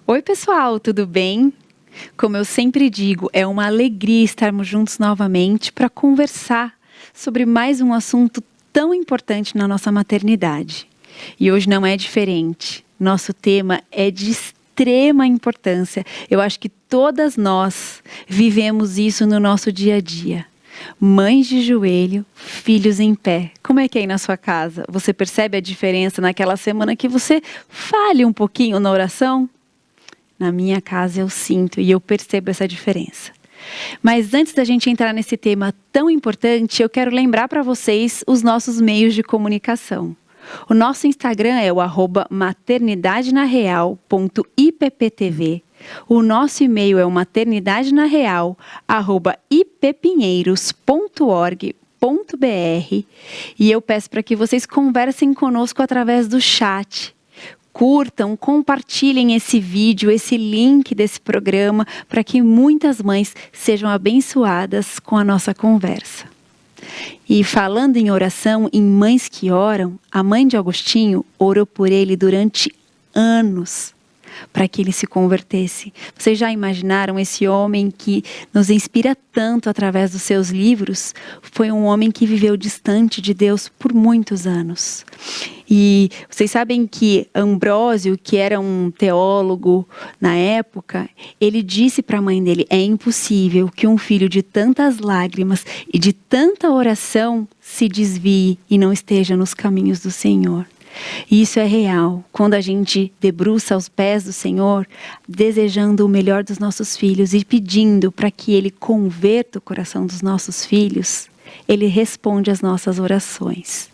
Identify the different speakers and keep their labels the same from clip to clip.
Speaker 1: Oi, pessoal, tudo bem? Como eu sempre digo, é uma alegria estarmos juntos novamente para conversar sobre mais um assunto tão importante na nossa maternidade. E hoje não é diferente. Nosso tema é de extrema importância. Eu acho que todas nós vivemos isso no nosso dia a dia. Mães de joelho, filhos em pé. Como é que é aí na sua casa? Você percebe a diferença naquela semana que você falha um pouquinho na oração? Na minha casa eu sinto e eu percebo essa diferença. Mas antes da gente entrar nesse tema tão importante, eu quero lembrar para vocês os nossos meios de comunicação. O nosso Instagram é o @maternidadenareal.ipptv. O nosso e-mail é o maternidadenareal@ippinheiros.org.br. E eu peço para que vocês conversem conosco através do chat. Curtam, compartilhem esse vídeo, esse link desse programa, para que muitas mães sejam abençoadas com a nossa conversa. E falando em oração, em mães que oram, a mãe de Agostinho orou por ele durante anos, para que ele se convertesse. Vocês já imaginaram esse homem que nos inspira tanto através dos seus livros? Foi um homem que viveu distante de Deus por muitos anos. E vocês sabem que Ambrósio, que era um teólogo na época, ele disse para a mãe dele: é impossível que um filho de tantas lágrimas e de tanta oração se desvie e não esteja nos caminhos do Senhor. E isso é real. Quando a gente debruça aos pés do Senhor, desejando o melhor dos nossos filhos e pedindo para que Ele converta o coração dos nossos filhos, Ele responde às nossas orações.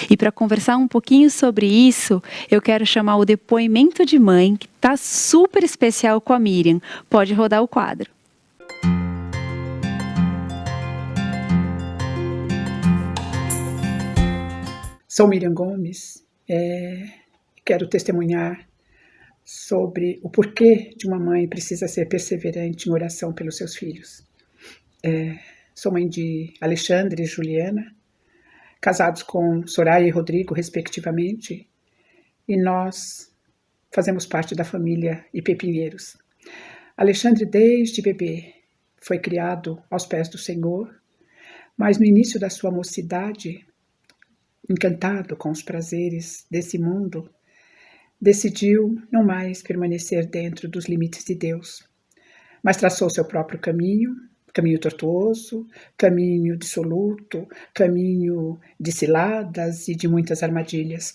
Speaker 1: E para conversar um pouquinho sobre isso, eu quero chamar o depoimento de mãe, que está super especial com a Miriam. Pode rodar o quadro.
Speaker 2: Sou Miriam Gomes. Quero testemunhar sobre o porquê de uma mãe precisa ser perseverante em oração pelos seus filhos. Sou mãe de Alexandre e Juliana, casados com Soraya e Rodrigo, respectivamente, e nós fazemos parte da família IP Pinheiros. Alexandre, desde bebê, foi criado aos pés do Senhor, mas no início da sua mocidade, encantado com os prazeres desse mundo, decidiu não mais permanecer dentro dos limites de Deus, mas traçou seu próprio caminho tortuoso, caminho dissoluto, caminho de ciladas e de muitas armadilhas.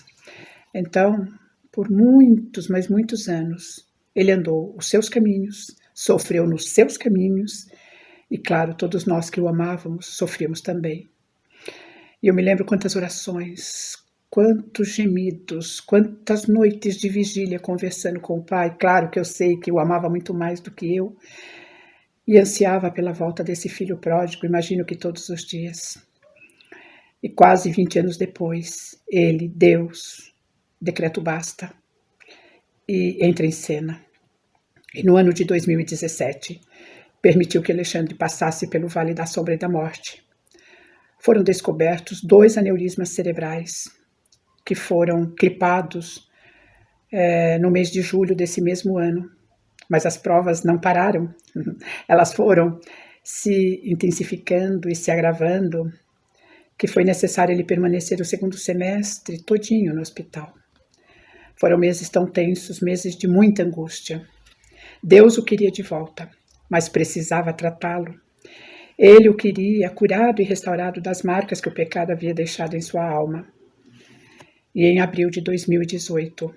Speaker 2: Então, por muitos, mas muitos anos, ele andou os seus caminhos, sofreu nos seus caminhos, e claro, todos nós que o amávamos sofríamos também. E eu me lembro quantas orações, quantos gemidos, quantas noites de vigília conversando com o pai. Claro que eu sei que o amava muito mais do que eu e ansiava pela volta desse filho pródigo, imagino que todos os dias. E quase 20 anos depois, ele, Deus, decreta o basta e entra em cena. E no ano de 2017, permitiu que Alexandre passasse pelo Vale da Sombra e da Morte. Foram descobertos 2 aneurismas cerebrais que foram clipados no mês de julho desse mesmo ano. Mas as provas não pararam, elas foram se intensificando e se agravando, que foi necessário ele permanecer o segundo semestre todinho no hospital. Foram meses tão tensos, meses de muita angústia. Deus o queria de volta, mas precisava tratá-lo. Ele o queria curado e restaurado das marcas que o pecado havia deixado em sua alma. E em abril de 2018,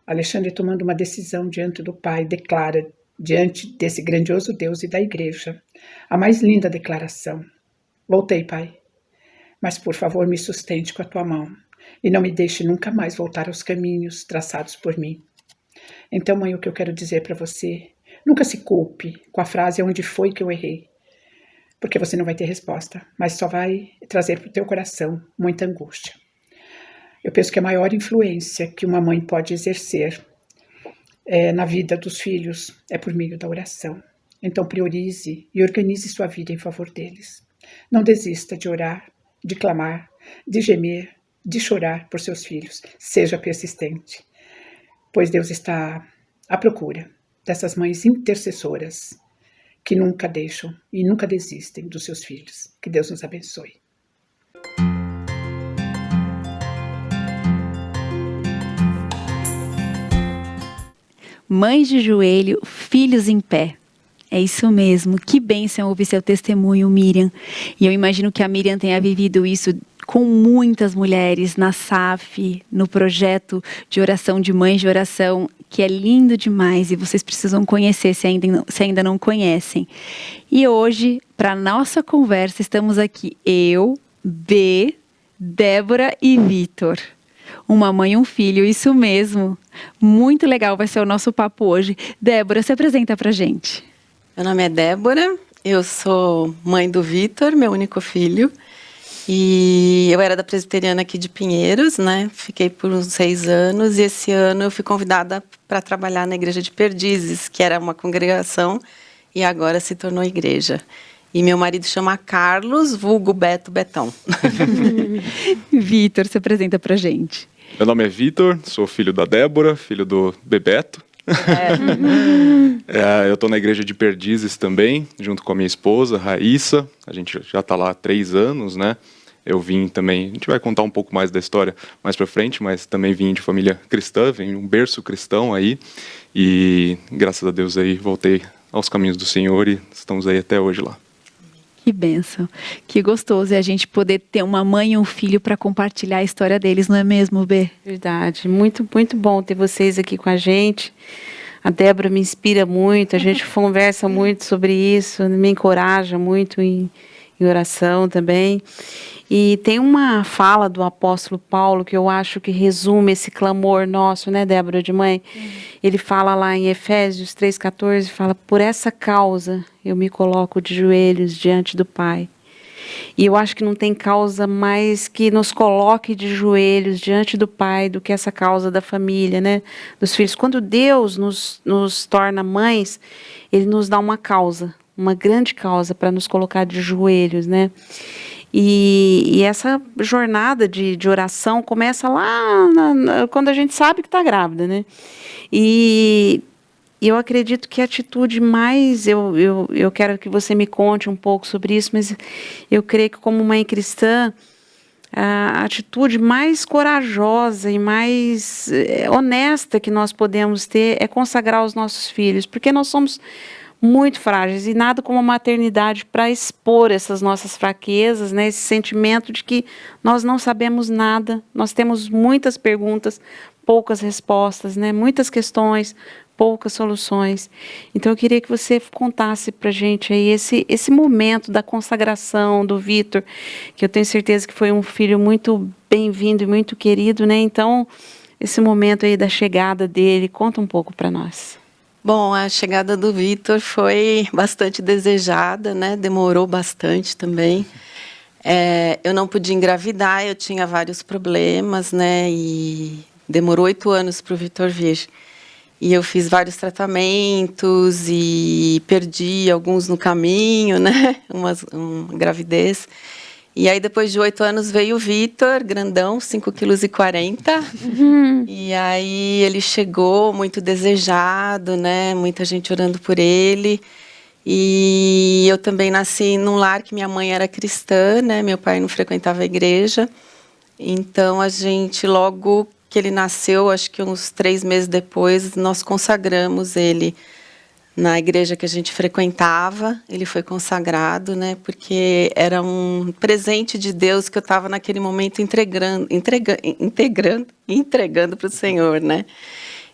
Speaker 2: Alexandre, tomando uma decisão diante do Pai, declara, diante desse grandioso Deus e da Igreja, a mais linda declaração: voltei, Pai, mas por favor me sustente com a tua mão e não me deixe nunca mais voltar aos caminhos traçados por mim. Então, mãe, o que eu quero dizer para você, nunca se culpe com a frase onde foi que eu errei, porque você não vai ter resposta, mas só vai trazer para o teu coração muita angústia. Eu penso que a maior influência que uma mãe pode exercer na vida dos filhos é por meio da oração. Então priorize e organize sua vida em favor deles. Não desista de orar, de clamar, de gemer, de chorar por seus filhos. Seja persistente, pois Deus está à procura dessas mães intercessoras que nunca deixam e nunca desistem dos seus filhos. Que Deus nos abençoe.
Speaker 1: Mães de joelho, filhos em pé. É isso mesmo. Que bênção ouvir seu testemunho, Miriam. E eu imagino que a Miriam tenha vivido isso com muitas mulheres na SAF, no projeto de oração de mães de oração, que é lindo demais e vocês precisam conhecer se ainda não conhecem. E hoje, para nossa conversa, estamos aqui eu, B, Débora e Vitor. Uma mãe e um filho, isso mesmo. Muito legal vai ser o nosso papo hoje. Débora, se apresenta pra gente.
Speaker 3: Meu nome é Débora, eu sou mãe do Vitor, meu único filho. E eu era da presbiteriana aqui de Pinheiros, né? Fiquei por uns 6 anos e esse ano eu fui convidada para trabalhar na igreja de Perdizes, que era uma congregação e agora se tornou igreja. E meu marido chama Carlos, vulgo Beto Betão.
Speaker 1: Vitor, se apresenta pra gente.
Speaker 4: Meu nome é Vitor, sou filho da Débora, filho do Bebeto. Eu estou na igreja de Perdizes também, junto com a minha esposa, Raíssa. A gente já está lá há 3 anos, né? Eu vim também, a gente vai contar um pouco mais da história mais para frente, mas também vim de família cristã, vim de um berço cristão aí. E graças a Deus aí voltei aos caminhos do Senhor e estamos aí até hoje lá.
Speaker 1: Que bênção, que gostoso é a gente poder ter uma mãe e um filho para compartilhar a história deles, não é mesmo, B?
Speaker 5: Verdade, muito, muito bom ter vocês aqui com a gente. A Débora me inspira muito, a gente conversa muito sobre isso, me encoraja muito em oração também. E tem uma fala do apóstolo Paulo que eu acho que resume esse clamor nosso, né, Débora, de mãe? Ele fala lá em Efésios 3,14, fala, por essa causa eu me coloco de joelhos diante do Pai. E eu acho que não tem causa mais que nos coloque de joelhos diante do Pai do que essa causa da família, né, dos filhos. Quando Deus nos torna mães, Ele nos dá uma causa, uma grande causa para nos colocar de joelhos, né? E essa jornada de oração começa lá quando a gente sabe que está grávida, né? E eu acredito que a atitude mais... Eu quero que você me conte um pouco sobre isso, mas eu creio que como mãe cristã, a atitude mais corajosa e mais honesta que nós podemos ter é consagrar os nossos filhos, porque nós somos muito frágeis e nada como a maternidade para expor essas nossas fraquezas, né? Esse sentimento de que nós não sabemos nada, nós temos muitas perguntas, poucas respostas, né? Muitas questões, poucas soluções. Então eu queria que você contasse para a gente aí esse momento da consagração do Vitor, que eu tenho certeza que foi um filho muito bem-vindo e muito querido, né? Então esse momento aí da chegada dele, conta um pouco para nós.
Speaker 3: Bom, a chegada do Vitor foi bastante desejada, né? Demorou bastante também. Eu não podia engravidar, eu tinha vários problemas, né? E demorou 8 anos para o Vitor vir. E eu fiz vários tratamentos e perdi alguns no caminho, né? Uma gravidez. E aí, depois de 8 anos, veio o Vitor, grandão, 5,40 kg. E aí, ele chegou muito desejado, né? Muita gente orando por ele. E eu também nasci num lar que minha mãe era cristã, né? Meu pai não frequentava a igreja. Então, a gente, logo que ele nasceu, acho que uns 3 meses depois, nós consagramos ele na igreja que a gente frequentava. Ele foi consagrado, né? Porque era um presente de Deus que eu estava naquele momento entregando para o Senhor, né?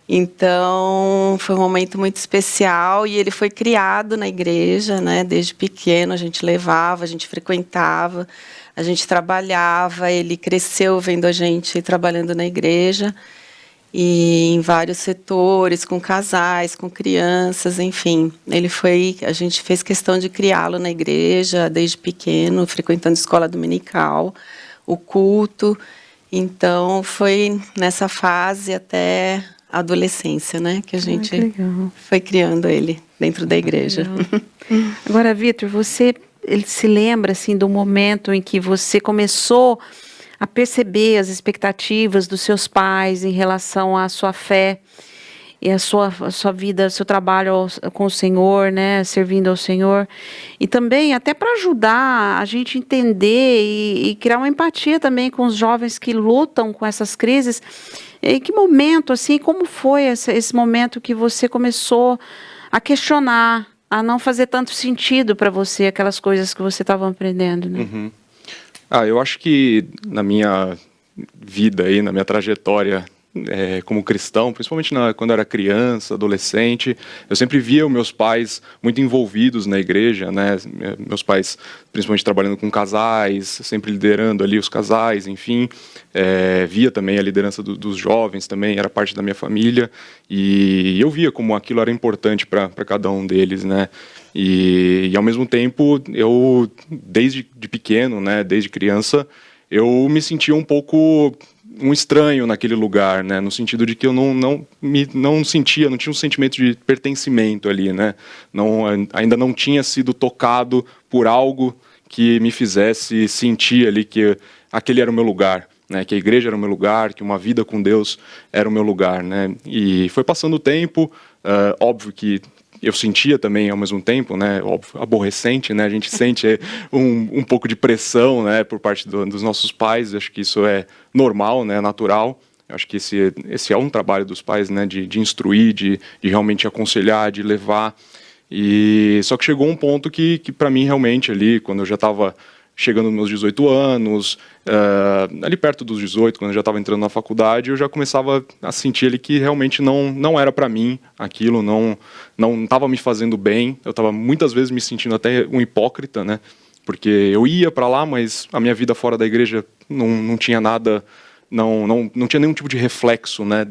Speaker 3: Então, foi um momento muito especial e ele foi criado na igreja, né? Desde pequeno a gente levava, a gente frequentava, a gente trabalhava, ele cresceu vendo a gente trabalhando na igreja e em vários setores, com casais, com crianças, enfim. A gente fez questão de criá-lo na igreja desde pequeno, frequentando escola dominical, o culto. Então, foi nessa fase até a adolescência, né, que a gente foi criando ele dentro da igreja.
Speaker 5: Agora, Vitor, ele se lembra assim do momento em que você começou a perceber as expectativas dos seus pais em relação à sua fé e a sua vida, seu trabalho com o Senhor, né, servindo ao Senhor, e também até para ajudar a gente entender e criar uma empatia também com os jovens que lutam com essas crises. Em que momento, assim, como foi esse momento que você começou a questionar, a não fazer tanto sentido para você aquelas coisas que você estava aprendendo, né?
Speaker 4: Uhum. Eu acho que na minha vida aí, na minha trajetória como cristão, principalmente quando eu era criança, adolescente, eu sempre via os meus pais muito envolvidos na igreja, né? Meus pais, principalmente trabalhando com casais, sempre liderando ali os casais, enfim. Via também a liderança dos jovens também, era parte da minha família, e eu via como aquilo era importante para cada um deles, né? E ao mesmo tempo, eu, desde pequeno, né, desde criança, eu me sentia um pouco um estranho naquele lugar, né, no sentido de que eu não tinha um sentimento de pertencimento ali, né, ainda não tinha sido tocado por algo que me fizesse sentir ali que aquele era o meu lugar, né, que a igreja era o meu lugar, que uma vida com Deus era o meu lugar, né, e foi passando o tempo, óbvio que eu sentia também ao mesmo tempo, né, óbvio, aborrecente, né, a gente sente um pouco de pressão, né, por parte dos nossos pais. Acho que isso é normal, né, natural. Eu acho que esse é um trabalho dos pais, né, de instruir, de realmente aconselhar, de levar. E só que chegou um ponto que para mim realmente ali, quando eu já estava chegando nos meus 18 anos, ali perto dos 18, quando eu já estava entrando na faculdade, eu já começava a sentir ali que realmente não era para mim aquilo, não estava me fazendo bem. Eu estava muitas vezes me sentindo até um hipócrita, né? Porque eu ia para lá, mas a minha vida fora da igreja não tinha nada, não tinha nenhum tipo de reflexo, né,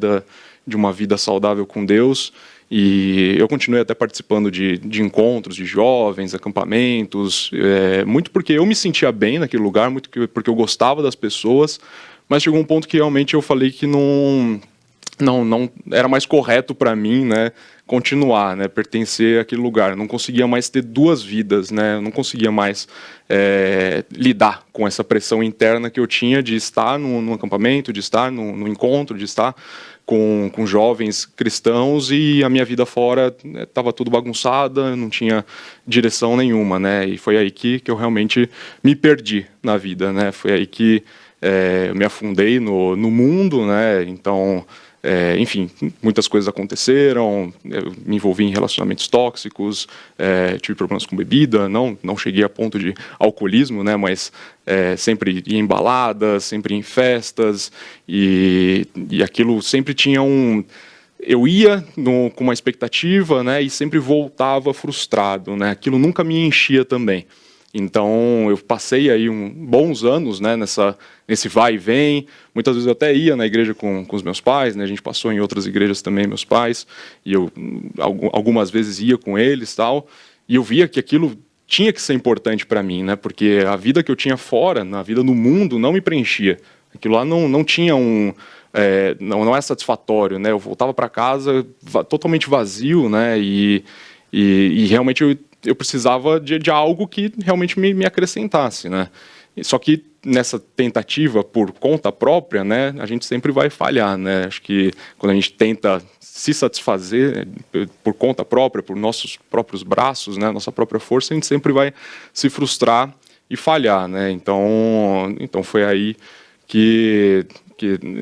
Speaker 4: de uma vida saudável com Deus. E eu continuei até participando de encontros de jovens, acampamentos, muito porque eu me sentia bem naquele lugar, muito porque eu gostava das pessoas, mas chegou um ponto que realmente eu falei que não era mais correto para mim, né, continuar, né, pertencer àquele lugar. Eu não conseguia mais ter duas vidas, né, eu não conseguia mais lidar com essa pressão interna que eu tinha de estar no acampamento, de estar no encontro, de estar com jovens cristãos, e a minha vida fora estava tudo bagunçada, não tinha direção nenhuma, né? E foi aí que eu realmente me perdi na vida, né? Foi aí que eu me afundei no mundo, né? Então, enfim, muitas coisas aconteceram, eu me envolvi em relacionamentos tóxicos, tive problemas com bebida, não cheguei a ponto de alcoolismo, né, mas sempre ia em baladas, sempre ia em festas, e aquilo sempre tinha eu ia com uma expectativa, né, e sempre voltava frustrado, né, aquilo nunca me enchia também. Então, eu passei aí bons anos, né, nesse vai e vem. Muitas vezes eu até ia na igreja com os meus pais, né, a gente passou em outras igrejas também, meus pais, e eu algumas vezes ia com eles, tal, e eu via que aquilo tinha que ser importante para mim, né, porque a vida que eu tinha fora, na vida no mundo, não me preenchia. Aquilo lá não tinha não é satisfatório, né, eu voltava para casa totalmente vazio, né, e realmente eu precisava de algo que realmente me acrescentasse, né? Só que nessa tentativa por conta própria, né, a gente sempre vai falhar, né? Acho que quando a gente tenta se satisfazer por conta própria, por nossos próprios braços, né, nossa própria força, a gente sempre vai se frustrar e falhar, né? Então foi aí que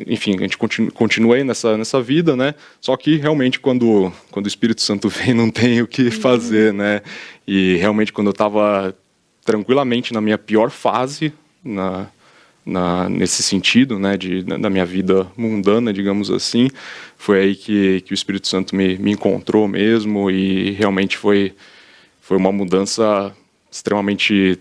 Speaker 4: enfim, a gente continuei nessa vida, né? Só que realmente quando o Espírito Santo vem, não tem o que fazer, né? E realmente quando eu estava tranquilamente na minha pior fase, nesse sentido, né, da minha vida mundana, digamos assim, foi aí que o Espírito Santo me encontrou mesmo, e realmente foi uma mudança extremamente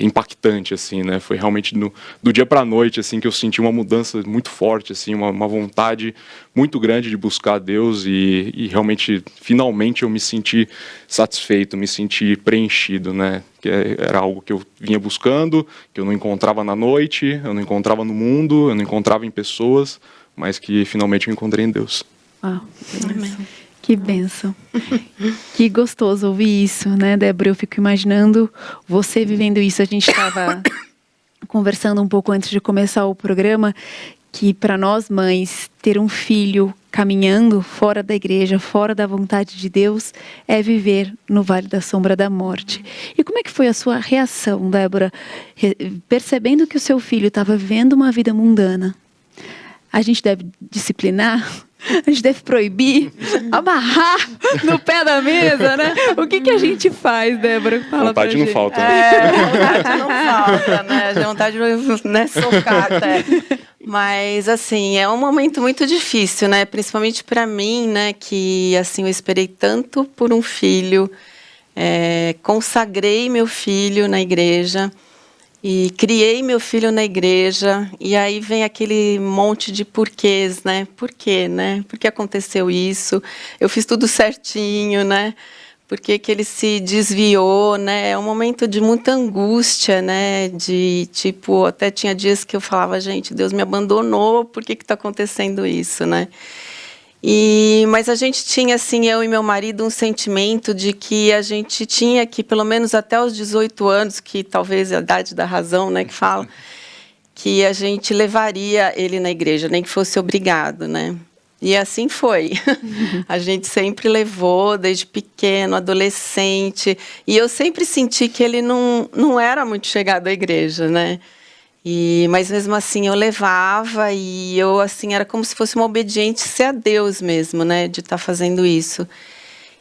Speaker 4: impactante, assim, né? Foi realmente do dia para a noite, assim, que eu senti uma mudança muito forte, assim, uma vontade muito grande de buscar a Deus, e realmente, finalmente, eu me senti satisfeito, me senti preenchido, né? Que era algo que eu vinha buscando, que eu não encontrava na noite, eu não encontrava no mundo, eu não encontrava em pessoas, mas que finalmente eu encontrei em Deus.
Speaker 1: Uau, que bênção. Que gostoso ouvir isso, né, Débora? Eu fico imaginando você vivendo isso. A gente estava conversando um pouco antes de começar o programa, que para nós mães ter um filho caminhando fora da igreja, fora da vontade de Deus, é viver no vale da sombra da morte. E como é que foi a sua reação, Débora, percebendo que o seu filho estava vivendo uma vida mundana? A gente deve disciplinar? A gente deve proibir? Amarrar no pé da mesa, né? O que a gente faz, Débora? Fala pra gente.
Speaker 4: Vontade não falta.
Speaker 3: Vontade não falta, né? A vontade de socar até. Mas, assim, é um momento muito difícil, né? Principalmente para mim, né? Que, assim, eu esperei tanto por um filho, consagrei meu filho na igreja e criei meu filho na igreja. E aí vem aquele monte de porquês, né? Por quê, né? Por que aconteceu isso? Eu fiz tudo certinho, né? Por que ele se desviou, né? É um momento de muita angústia, né? De, tipo, até tinha dias que eu falava, gente, Deus me abandonou, por que está acontecendo isso, né? Mas a gente tinha, assim, eu e meu marido, um sentimento de que a gente tinha que, pelo menos até os 18 anos, que talvez é a idade da razão, né, que fala, que a gente levaria ele na igreja, nem que fosse obrigado, né? E assim foi. A gente sempre levou, desde pequeno, adolescente. E eu sempre senti que ele não era muito chegado à igreja, né? Mas mesmo assim eu levava e eu, assim, era como se fosse uma obediência a Deus mesmo, né? De estar fazendo isso.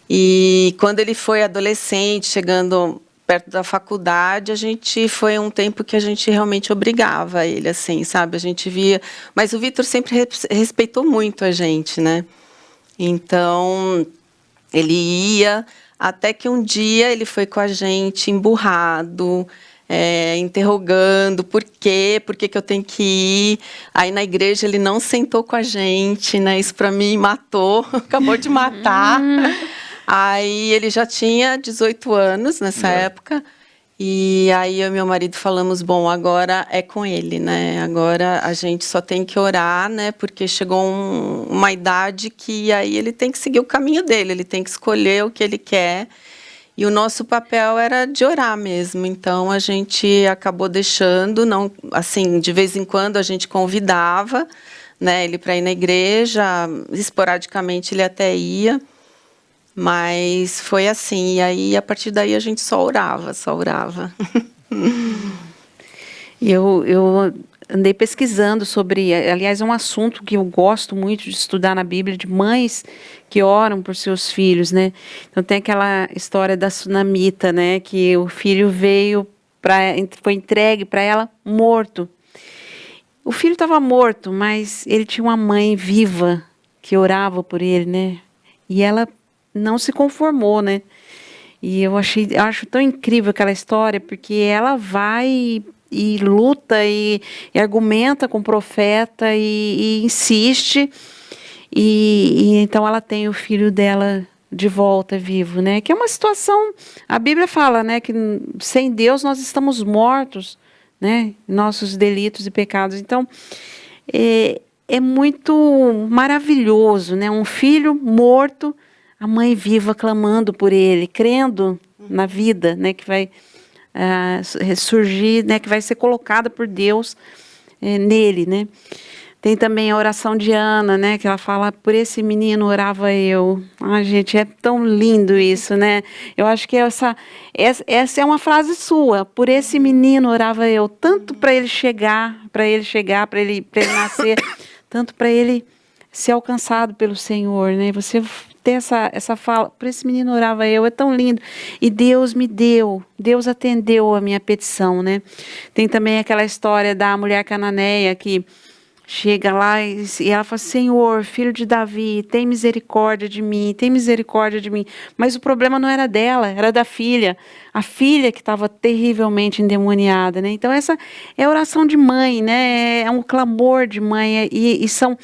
Speaker 3: E quando ele foi adolescente, chegando perto da faculdade, foi um tempo que a gente realmente obrigava ele, assim, sabe? A gente via... Mas o Vitor sempre respeitou muito a gente, né? Então, ele ia... Até que um dia ele foi com a gente emburrado, interrogando por que eu tenho que ir. Aí na igreja ele não sentou com a gente, né? Isso para mim matou, acabou de matar. Aí ele já tinha 18 anos nessa época, e aí eu e meu marido falamos, bom, agora é com ele, né? Agora a gente só tem que orar, né? Porque chegou uma idade que aí ele tem que seguir o caminho dele, ele tem que escolher o que ele quer. E o nosso papel era de orar mesmo, então a gente acabou deixando, não, assim, de vez em quando a gente convidava, né, ele para ir na igreja, esporadicamente ele até ia. Mas foi assim, e aí a partir daí a gente só orava, só orava.
Speaker 5: Eu andei pesquisando sobre, aliás, é um assunto que eu gosto muito de estudar na Bíblia, de mães que oram por seus filhos, né? Então tem aquela história da sunamita, né? Que o filho foi entregue para ela morto. O filho estava morto, mas ele tinha uma mãe viva que orava por ele, né? E ela não se conformou, né? E eu acho tão incrível aquela história, porque ela vai e luta e argumenta com o profeta e insiste. E então ela tem o filho dela de volta vivo, né? Que é uma situação, a Bíblia fala, né, que sem Deus nós estamos mortos, né? Nossos delitos e pecados. Então, é muito maravilhoso, né? Um filho morto, a mãe viva clamando por ele, crendo na vida, né, que vai ressurgir, né, que vai ser colocada por Deus nele, né. Tem também a oração de Ana, né, que ela fala, por esse menino orava eu. Ai, gente, é tão lindo isso, né. Eu acho que essa é uma frase sua, por esse menino orava eu, tanto para ele chegar, para ele nascer, tanto para ele ser alcançado pelo Senhor, né. Você ter essa fala, por esse menino orava eu, é tão lindo. E Deus me deu, Deus atendeu a minha petição, né? Tem também aquela história da mulher cananeia que chega lá e ela fala, Senhor, filho de Davi, tem misericórdia de mim, tem misericórdia de mim. Mas o problema não era dela, era da filha. A filha que estava terrivelmente endemoniada, né? Então essa é a oração de mãe, né? É um clamor de mãe e são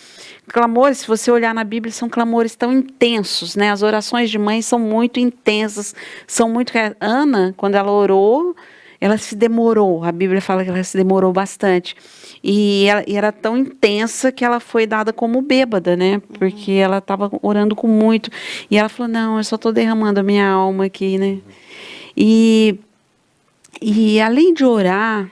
Speaker 5: clamores, se você olhar na Bíblia, são clamores tão intensos, né? As orações de mãe são muito intensas, são muito... Ana, quando ela orou, ela se demorou, a Bíblia fala que ela se demorou bastante, e era tão intensa que ela foi dada como bêbada, né? Porque ela estava orando com muito, e ela falou, não, eu só estou derramando a minha alma aqui, né? E além de orar,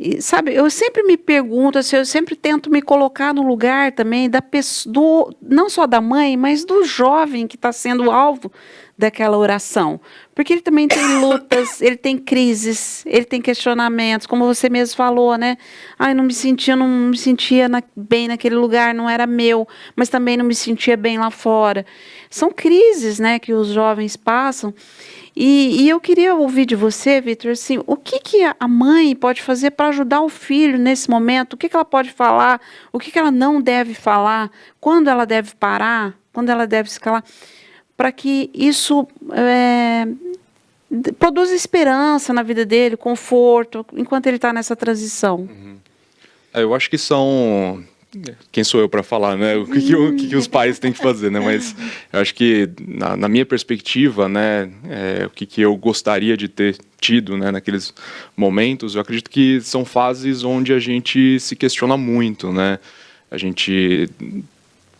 Speaker 5: E, sabe, eu sempre me pergunto, assim, eu sempre tento me colocar no lugar também da pessoa, não só da mãe, mas do jovem que está sendo alvo daquela oração. Porque ele também tem lutas, ele tem crises, ele tem questionamentos, como você mesmo falou, né? Ai, não me sentia bem naquele lugar, não era meu, mas também não me sentia bem lá fora. São crises, né, que os jovens passam. E eu queria ouvir de você, Vitor, assim, o que a mãe pode fazer para ajudar o filho nesse momento? O que ela pode falar? O que ela não deve falar? Quando ela deve parar? Quando ela deve se calar? Para que isso produza esperança na vida dele, conforto, enquanto ele está nessa transição.
Speaker 4: Eu acho que são... Quem sou eu para falar, né? O que os pais têm que fazer, né? Mas eu acho que, na minha perspectiva, né? O que eu gostaria de ter tido, né? Naqueles momentos, eu acredito que são fases onde a gente se questiona muito, né? A gente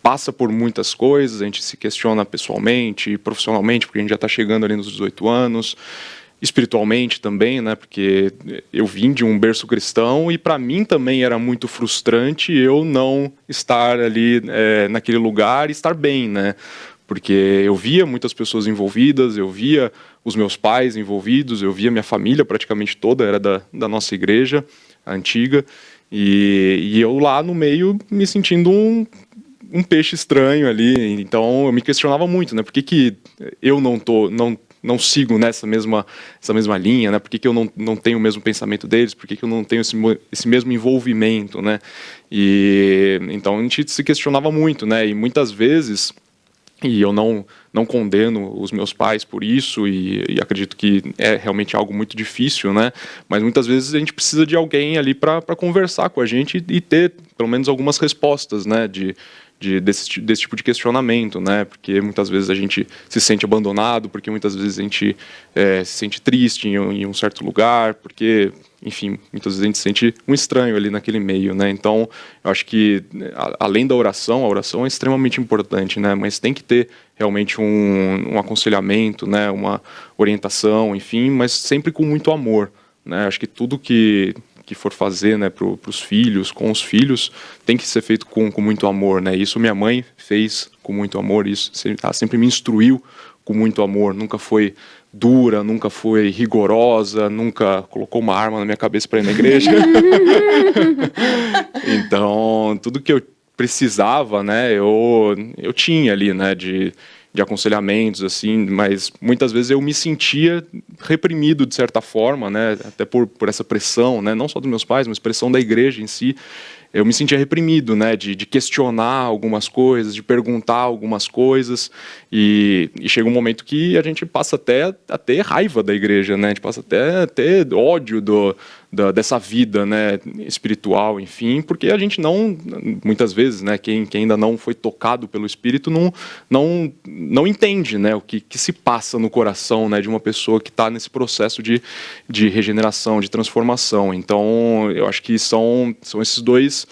Speaker 4: passa por muitas coisas, a gente se questiona pessoalmente, profissionalmente, porque a gente já está chegando ali nos 18 anos, espiritualmente também, né? Porque eu vim de um berço cristão e para mim também era muito frustrante eu não estar ali naquele lugar e estar bem, né? Porque eu via muitas pessoas envolvidas, eu via os meus pais envolvidos, eu via minha família praticamente toda, era da nossa igreja antiga, e eu lá no meio me sentindo um peixe estranho ali. Então eu me questionava muito, né? Por que eu não sigo essa mesma linha, né? Por que eu não tenho o mesmo pensamento deles? Por que eu não tenho esse mesmo envolvimento, né? E então a gente se questionava muito, né? E muitas vezes, e eu não condeno os meus pais por isso, e acredito que é realmente algo muito difícil, né? Mas muitas vezes a gente precisa de alguém ali para conversar com a gente e ter pelo menos algumas respostas, né? Desse tipo de questionamento, né? Porque muitas vezes a gente se sente abandonado, porque muitas vezes a gente se sente triste em um certo lugar, porque, enfim, muitas vezes a gente se sente um estranho ali naquele meio, né? Então, eu acho que, além da oração, a oração é extremamente importante, né? Mas tem que ter realmente um aconselhamento, né? Uma orientação, enfim, mas sempre com muito amor, né? Acho que tudo que for fazer, né, para os filhos, com os filhos, tem que ser feito com muito amor, né? Isso minha mãe fez com muito amor, isso ela sempre me instruiu com muito amor, nunca foi dura, nunca foi rigorosa, nunca colocou uma arma na minha cabeça para ir na igreja. Então, tudo que eu precisava, né, eu tinha ali, né, de aconselhamentos, assim, mas muitas vezes eu me sentia reprimido de certa forma, né, até por essa pressão, né, não só dos meus pais, mas pressão da igreja em si. Eu me sentia reprimido, né, de questionar algumas coisas, de perguntar algumas coisas, e chega um momento que a gente passa até a ter raiva da igreja, né, a gente passa até a ter ódio dessa vida, né, espiritual, enfim, porque a gente muitas vezes, né, quem ainda não foi tocado pelo Espírito não entende, né, o que se passa no coração, né, de uma pessoa que está nesse processo de regeneração, de transformação. Então, eu acho que são esses dois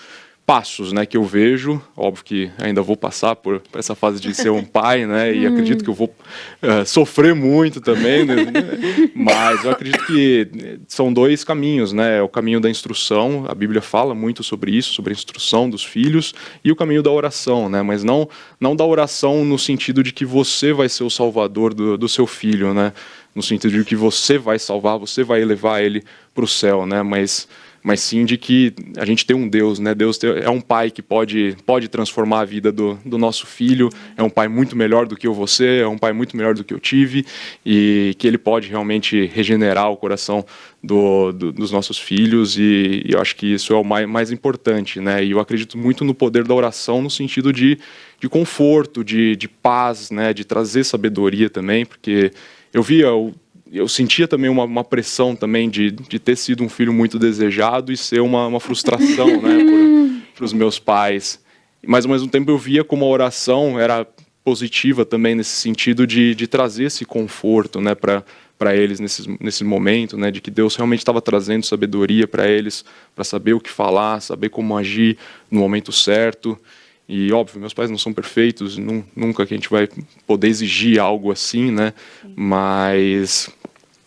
Speaker 4: passos, né, que eu vejo. Óbvio que ainda vou passar por essa fase de ser um pai, né, e acredito que eu vou sofrer muito também, né, mas eu acredito que são dois caminhos, né, o caminho da instrução, a Bíblia fala muito sobre isso, sobre a instrução dos filhos, e o caminho da oração, né, mas não da oração no sentido de que você vai ser o salvador do seu filho, né, no sentido de que você vai salvar, você vai levar ele para o céu, né, mas sim de que a gente tem um Deus, né? Deus é um pai que pode transformar a vida do nosso filho, é um pai muito melhor do que você, é um pai muito melhor do que eu tive, e que ele pode realmente regenerar o coração dos nossos filhos, e eu acho que isso é o mais importante, né? E eu acredito muito no poder da oração no sentido de conforto, de paz, né? De trazer sabedoria também, porque eu sentia também uma pressão também de ter sido um filho muito desejado e ser uma frustração, né, para os meus pais. Mas, ao mesmo tempo, eu via como a oração era positiva também nesse sentido de trazer esse conforto, né, para eles nesse momento, né, de que Deus realmente estava trazendo sabedoria para eles, para saber o que falar, saber como agir no momento certo. E, óbvio, meus pais não são perfeitos, nunca que a gente vai poder exigir algo assim, né, mas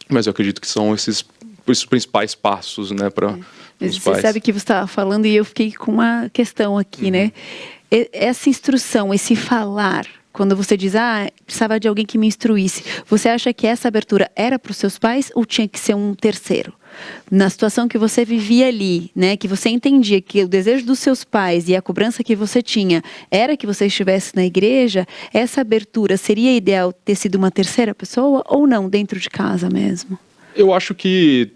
Speaker 4: eu acredito que são esses principais passos, né, para pelos
Speaker 1: Você
Speaker 4: pais.
Speaker 1: sabe que você estava falando e eu fiquei com uma questão aqui, né? Essa instrução, esse falar, quando você diz, precisava de alguém que me instruísse, você acha que essa abertura era para os seus pais ou tinha que ser um terceiro? Na situação que você vivia ali, né, que você entendia que o desejo dos seus pais e a cobrança que você tinha era que você estivesse na igreja, essa abertura seria ideal ter sido uma terceira pessoa ou não, dentro de casa mesmo?
Speaker 4: Eu acho que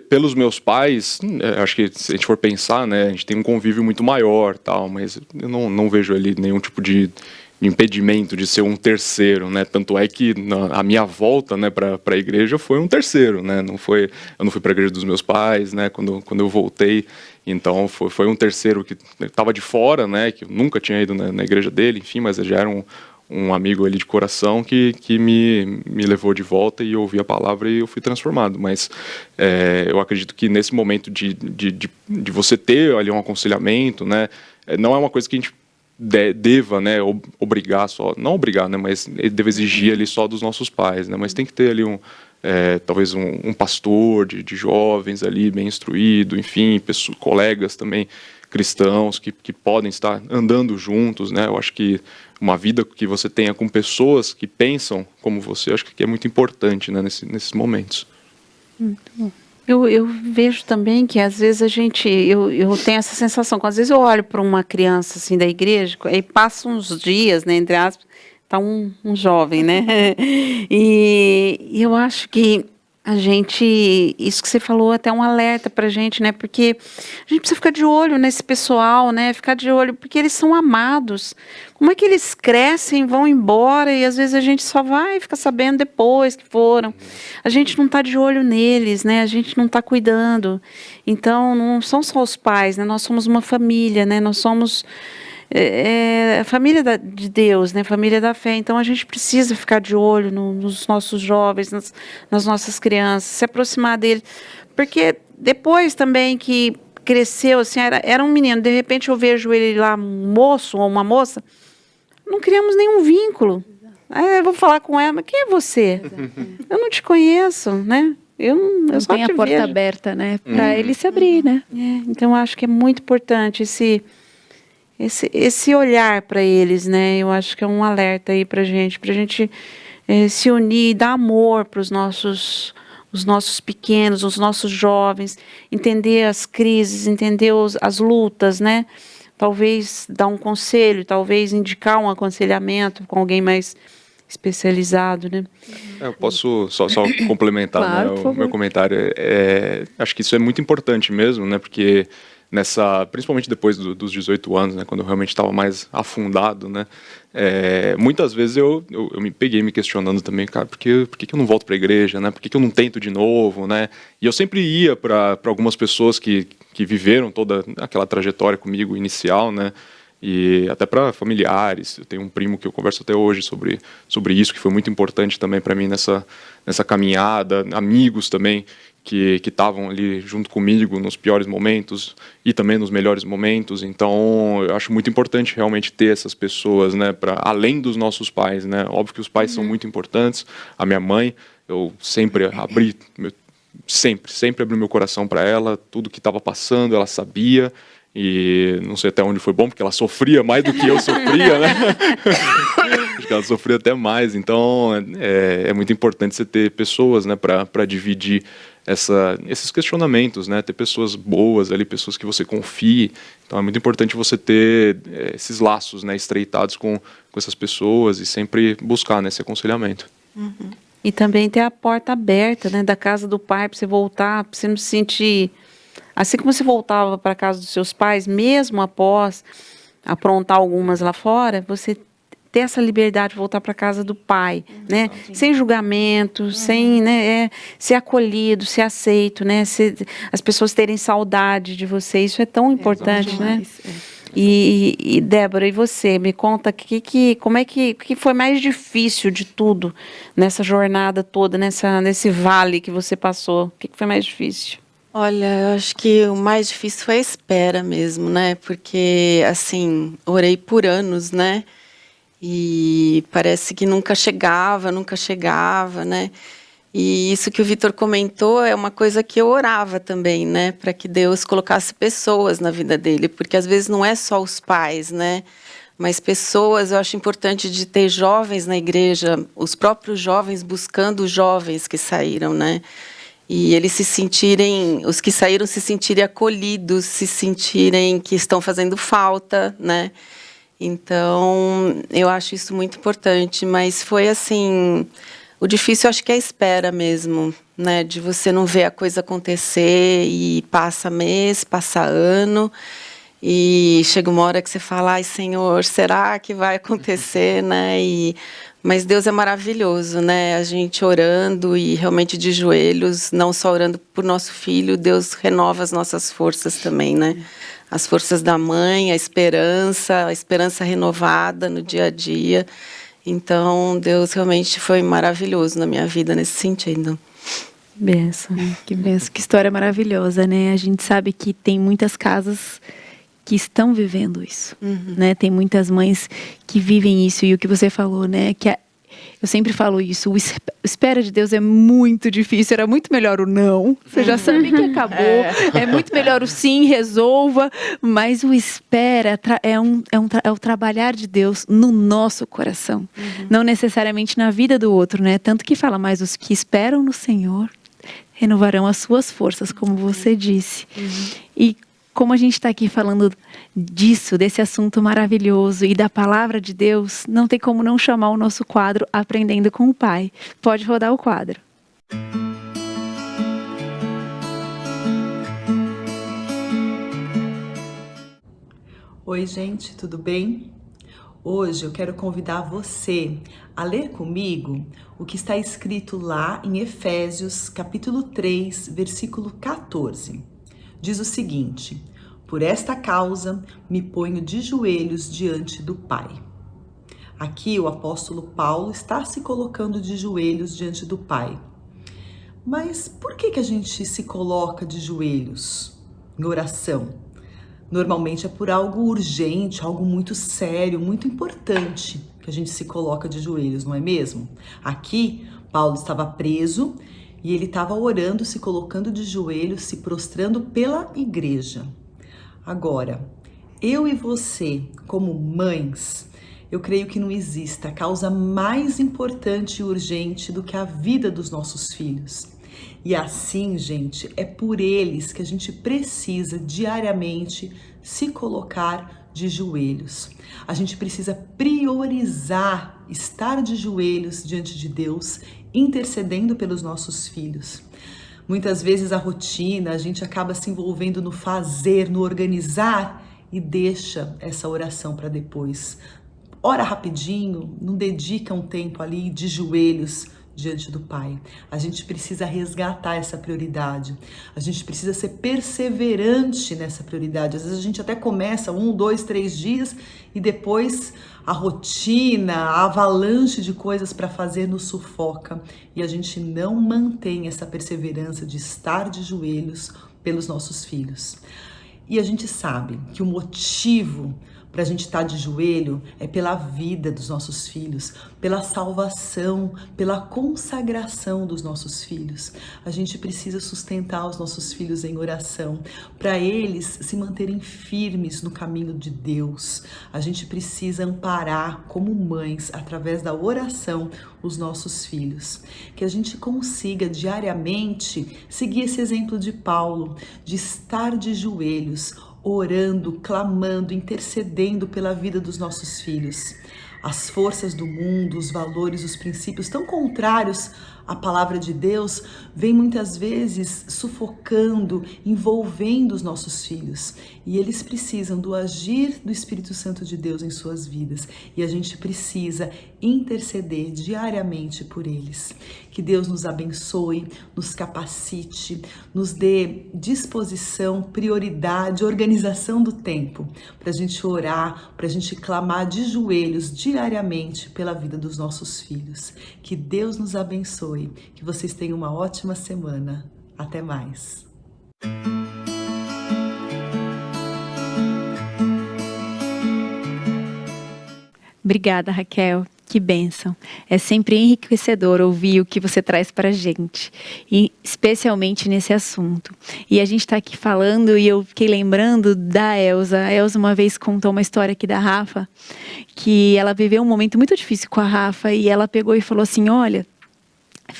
Speaker 4: pelos meus pais, acho que se a gente for pensar, né, a gente tem um convívio muito maior, tal, mas eu não vejo ali nenhum tipo de impedimento de ser um terceiro, né? Tanto é que a minha volta, né, para a igreja foi um terceiro, né? Eu não fui para a igreja dos meus pais, né? Quando eu voltei, então foi um terceiro que estava de fora, né? Que eu nunca tinha ido na igreja dele, enfim, mas já era um amigo ali de coração que me levou de volta e eu ouvi a palavra e eu fui transformado. Mas eu acredito que nesse momento de você ter ali um aconselhamento, né, não é uma coisa que a gente deva, né, obrigar só, não obrigar, né, mas deve exigir ali só dos nossos pais, né, mas tem que ter ali talvez um pastor de jovens ali bem instruído, enfim, colegas também cristãos que podem estar andando juntos, né? Eu acho que uma vida que você tenha com pessoas que pensam como você, acho que é muito importante, né, nesses momentos.
Speaker 5: Muito bom. Eu vejo também que às vezes eu tenho essa sensação, que às vezes eu olho para uma criança assim da igreja, aí passa uns dias, né, entre aspas, tá um jovem, né, e eu acho que isso que você falou é até um alerta para a gente, né? Porque a gente precisa ficar de olho nesse pessoal, né? Ficar de olho, porque eles são amados. Como é que eles crescem, vão embora e às vezes a gente só vai ficar sabendo depois que foram. A gente não está de olho neles, né? A gente não está cuidando. Então, não são só os pais, né? Nós somos uma família, né? Nós somos a família de Deus, né? Família da fé. Então a gente precisa ficar de olho nos nossos jovens, nas nossas crianças, se aproximar deles, porque depois também que cresceu, assim, era um menino, de repente eu vejo ele lá, um moço ou uma moça, não criamos nenhum vínculo. Aí eu vou falar com ela, mas quem é você? Eu não te conheço, né? Eu só
Speaker 1: tem a porta
Speaker 5: vejo
Speaker 1: aberta, né? Para ele se abrir, né?
Speaker 5: Então eu acho que é muito importante esse olhar para eles, né? Eu acho que é um alerta aí para a gente se unir e dar amor para os nossos pequenos, os nossos jovens, entender as crises, entender as lutas, né? Talvez dar um conselho, talvez indicar um aconselhamento com alguém mais especializado, né?
Speaker 4: Eu posso só complementar,
Speaker 1: Claro,
Speaker 4: né, o meu comentário. Acho que isso é muito importante mesmo, né? Porque principalmente depois dos 18 anos, né, quando eu realmente estava mais afundado, né, muitas vezes eu me peguei me questionando também, cara, por que eu não volto para a igreja, né, por que eu não tento de novo, né, e eu sempre ia para algumas pessoas que viveram toda aquela trajetória comigo inicial, né, e até para familiares. Eu tenho um primo que eu converso até hoje sobre isso, que foi muito importante também para mim nessa caminhada, amigos também que estavam ali junto comigo nos piores momentos e também nos melhores momentos. Então, eu acho muito importante realmente ter essas pessoas, né, para além dos nossos pais, né? Óbvio que os pais são muito importantes. A minha mãe, eu sempre sempre abri meu coração para ela, tudo que estava passando, ela sabia. E não sei até onde foi bom, porque ela sofria mais do que eu sofria, né? Acho que ela sofria até mais. Então, é muito importante você ter pessoas, né, para dividir esses questionamentos, né? Ter pessoas boas ali, pessoas que você confie. Então, é muito importante você ter esses laços, né, estreitados com essas pessoas e sempre buscar, né, esse aconselhamento.
Speaker 5: Uhum. E também ter a porta aberta, né, da casa do pai, para você voltar, para você não se sentir... Assim como você voltava para a casa dos seus pais, mesmo após aprontar algumas lá fora, você ter essa liberdade de voltar para a casa do pai, né? Sem julgamento, sem, né, ser acolhido, ser aceito, né? As pessoas terem saudade de você, isso é tão importante, né? E Débora, e você? Me conta como é que foi mais difícil de tudo nessa jornada toda, nesse vale que você passou? O que foi mais difícil?
Speaker 3: Olha, eu acho que o mais difícil foi a espera mesmo, né? Porque, assim, orei por anos, né? E parece que nunca chegava, né? E isso que o Vitor comentou é uma coisa que eu orava também, né? Para que Deus colocasse pessoas na vida dele, porque às vezes não é só os pais, né? Mas pessoas, eu acho importante de ter jovens na igreja, os próprios jovens buscando os jovens que saíram, né? E eles se sentirem, os que saíram se sentirem acolhidos, se sentirem que estão fazendo falta, né? Então, eu acho isso muito importante, mas foi assim, o difícil acho que é a espera mesmo, né? De você não ver a coisa acontecer e passa mês, passa ano, e chega uma hora que você fala, ai, Senhor, será que vai acontecer, né? Mas Deus é maravilhoso, né? A gente orando e realmente de joelhos, não só orando por nosso filho, Deus renova as nossas forças também, né? As forças da mãe, a esperança renovada no dia a dia. Então, Deus realmente foi maravilhoso na minha vida nesse sentido.
Speaker 5: Benção.
Speaker 1: Que benção, que história maravilhosa, né? A gente sabe que tem muitas casas que estão vivendo isso, né? Tem muitas mães que vivem isso, e o que você falou, né? Eu sempre falo isso, o espera de Deus é muito difícil, era muito melhor o não, você já sabe que acabou, é muito melhor o sim, resolva, mas o espera é o trabalhar de Deus no nosso coração, não necessariamente na vida do outro, né? Tanto que fala, mas os que esperam no Senhor renovarão as suas forças, como você disse. E como a gente está aqui falando disso, desse assunto maravilhoso e da palavra de Deus, não tem como não chamar o nosso quadro Aprendendo com o Pai. Pode rodar o quadro.
Speaker 6: Oi, gente, tudo bem? Hoje eu quero convidar você a ler comigo o que está escrito lá em Efésios, capítulo 3, versículo 14. Diz o seguinte: por esta causa me ponho de joelhos diante do Pai. Aqui o apóstolo Paulo está se colocando de joelhos diante do Pai. Mas por que a gente se coloca de joelhos em oração? Normalmente é por algo urgente, algo muito sério, muito importante que a gente se coloca de joelhos, não é mesmo? Aqui, Paulo estava preso e ele estava orando, se colocando de joelhos, se prostrando pela igreja. Agora, eu e você, como mães, eu creio que não exista causa mais importante e urgente do que a vida dos nossos filhos. E assim, gente, é por eles que a gente precisa diariamente se colocar de joelhos. A gente precisa priorizar estar de joelhos diante de Deus, intercedendo pelos nossos filhos. Muitas vezes a rotina, a gente acaba se envolvendo no fazer, no organizar e deixa essa oração para depois. Ora rapidinho, não dedica um tempo ali de joelhos diante do Pai. A gente precisa resgatar essa prioridade. A gente precisa ser perseverante nessa prioridade. Às vezes a gente até começa 1, 2, 3 dias e depois a rotina, a avalanche de coisas para fazer nos sufoca e a gente não mantém essa perseverança de estar de joelhos pelos nossos filhos. E a gente sabe que o motivo para a gente estar de joelho é pela vida dos nossos filhos, pela salvação, pela consagração dos nossos filhos. A gente precisa sustentar os nossos filhos em oração, para eles se manterem firmes no caminho de Deus. A gente precisa amparar como mães, através da oração, os nossos filhos. Que a gente consiga diariamente seguir esse exemplo de Paulo, de estar de joelhos, orando, clamando, intercedendo pela vida dos nossos filhos. As forças do mundo, os valores, os princípios tão contrários à palavra de Deus vêm muitas vezes sufocando, envolvendo os nossos filhos. E eles precisam do agir do Espírito Santo de Deus em suas vidas. E a gente precisa interceder diariamente por eles. Que Deus nos abençoe, nos capacite, nos dê disposição, prioridade, organização do tempo para a gente orar, para a gente clamar de joelhos diariamente pela vida dos nossos filhos. Que Deus nos abençoe, que vocês tenham uma ótima semana. Até mais.
Speaker 1: Obrigada, Raquel. Que bênção. É sempre enriquecedor ouvir o que você traz para a gente, e especialmente nesse assunto. E a gente está aqui falando e eu fiquei lembrando da Elza. A Elza uma vez contou uma história aqui da Rafa, que ela viveu um momento muito difícil com a Rafa e ela pegou e falou assim, olha,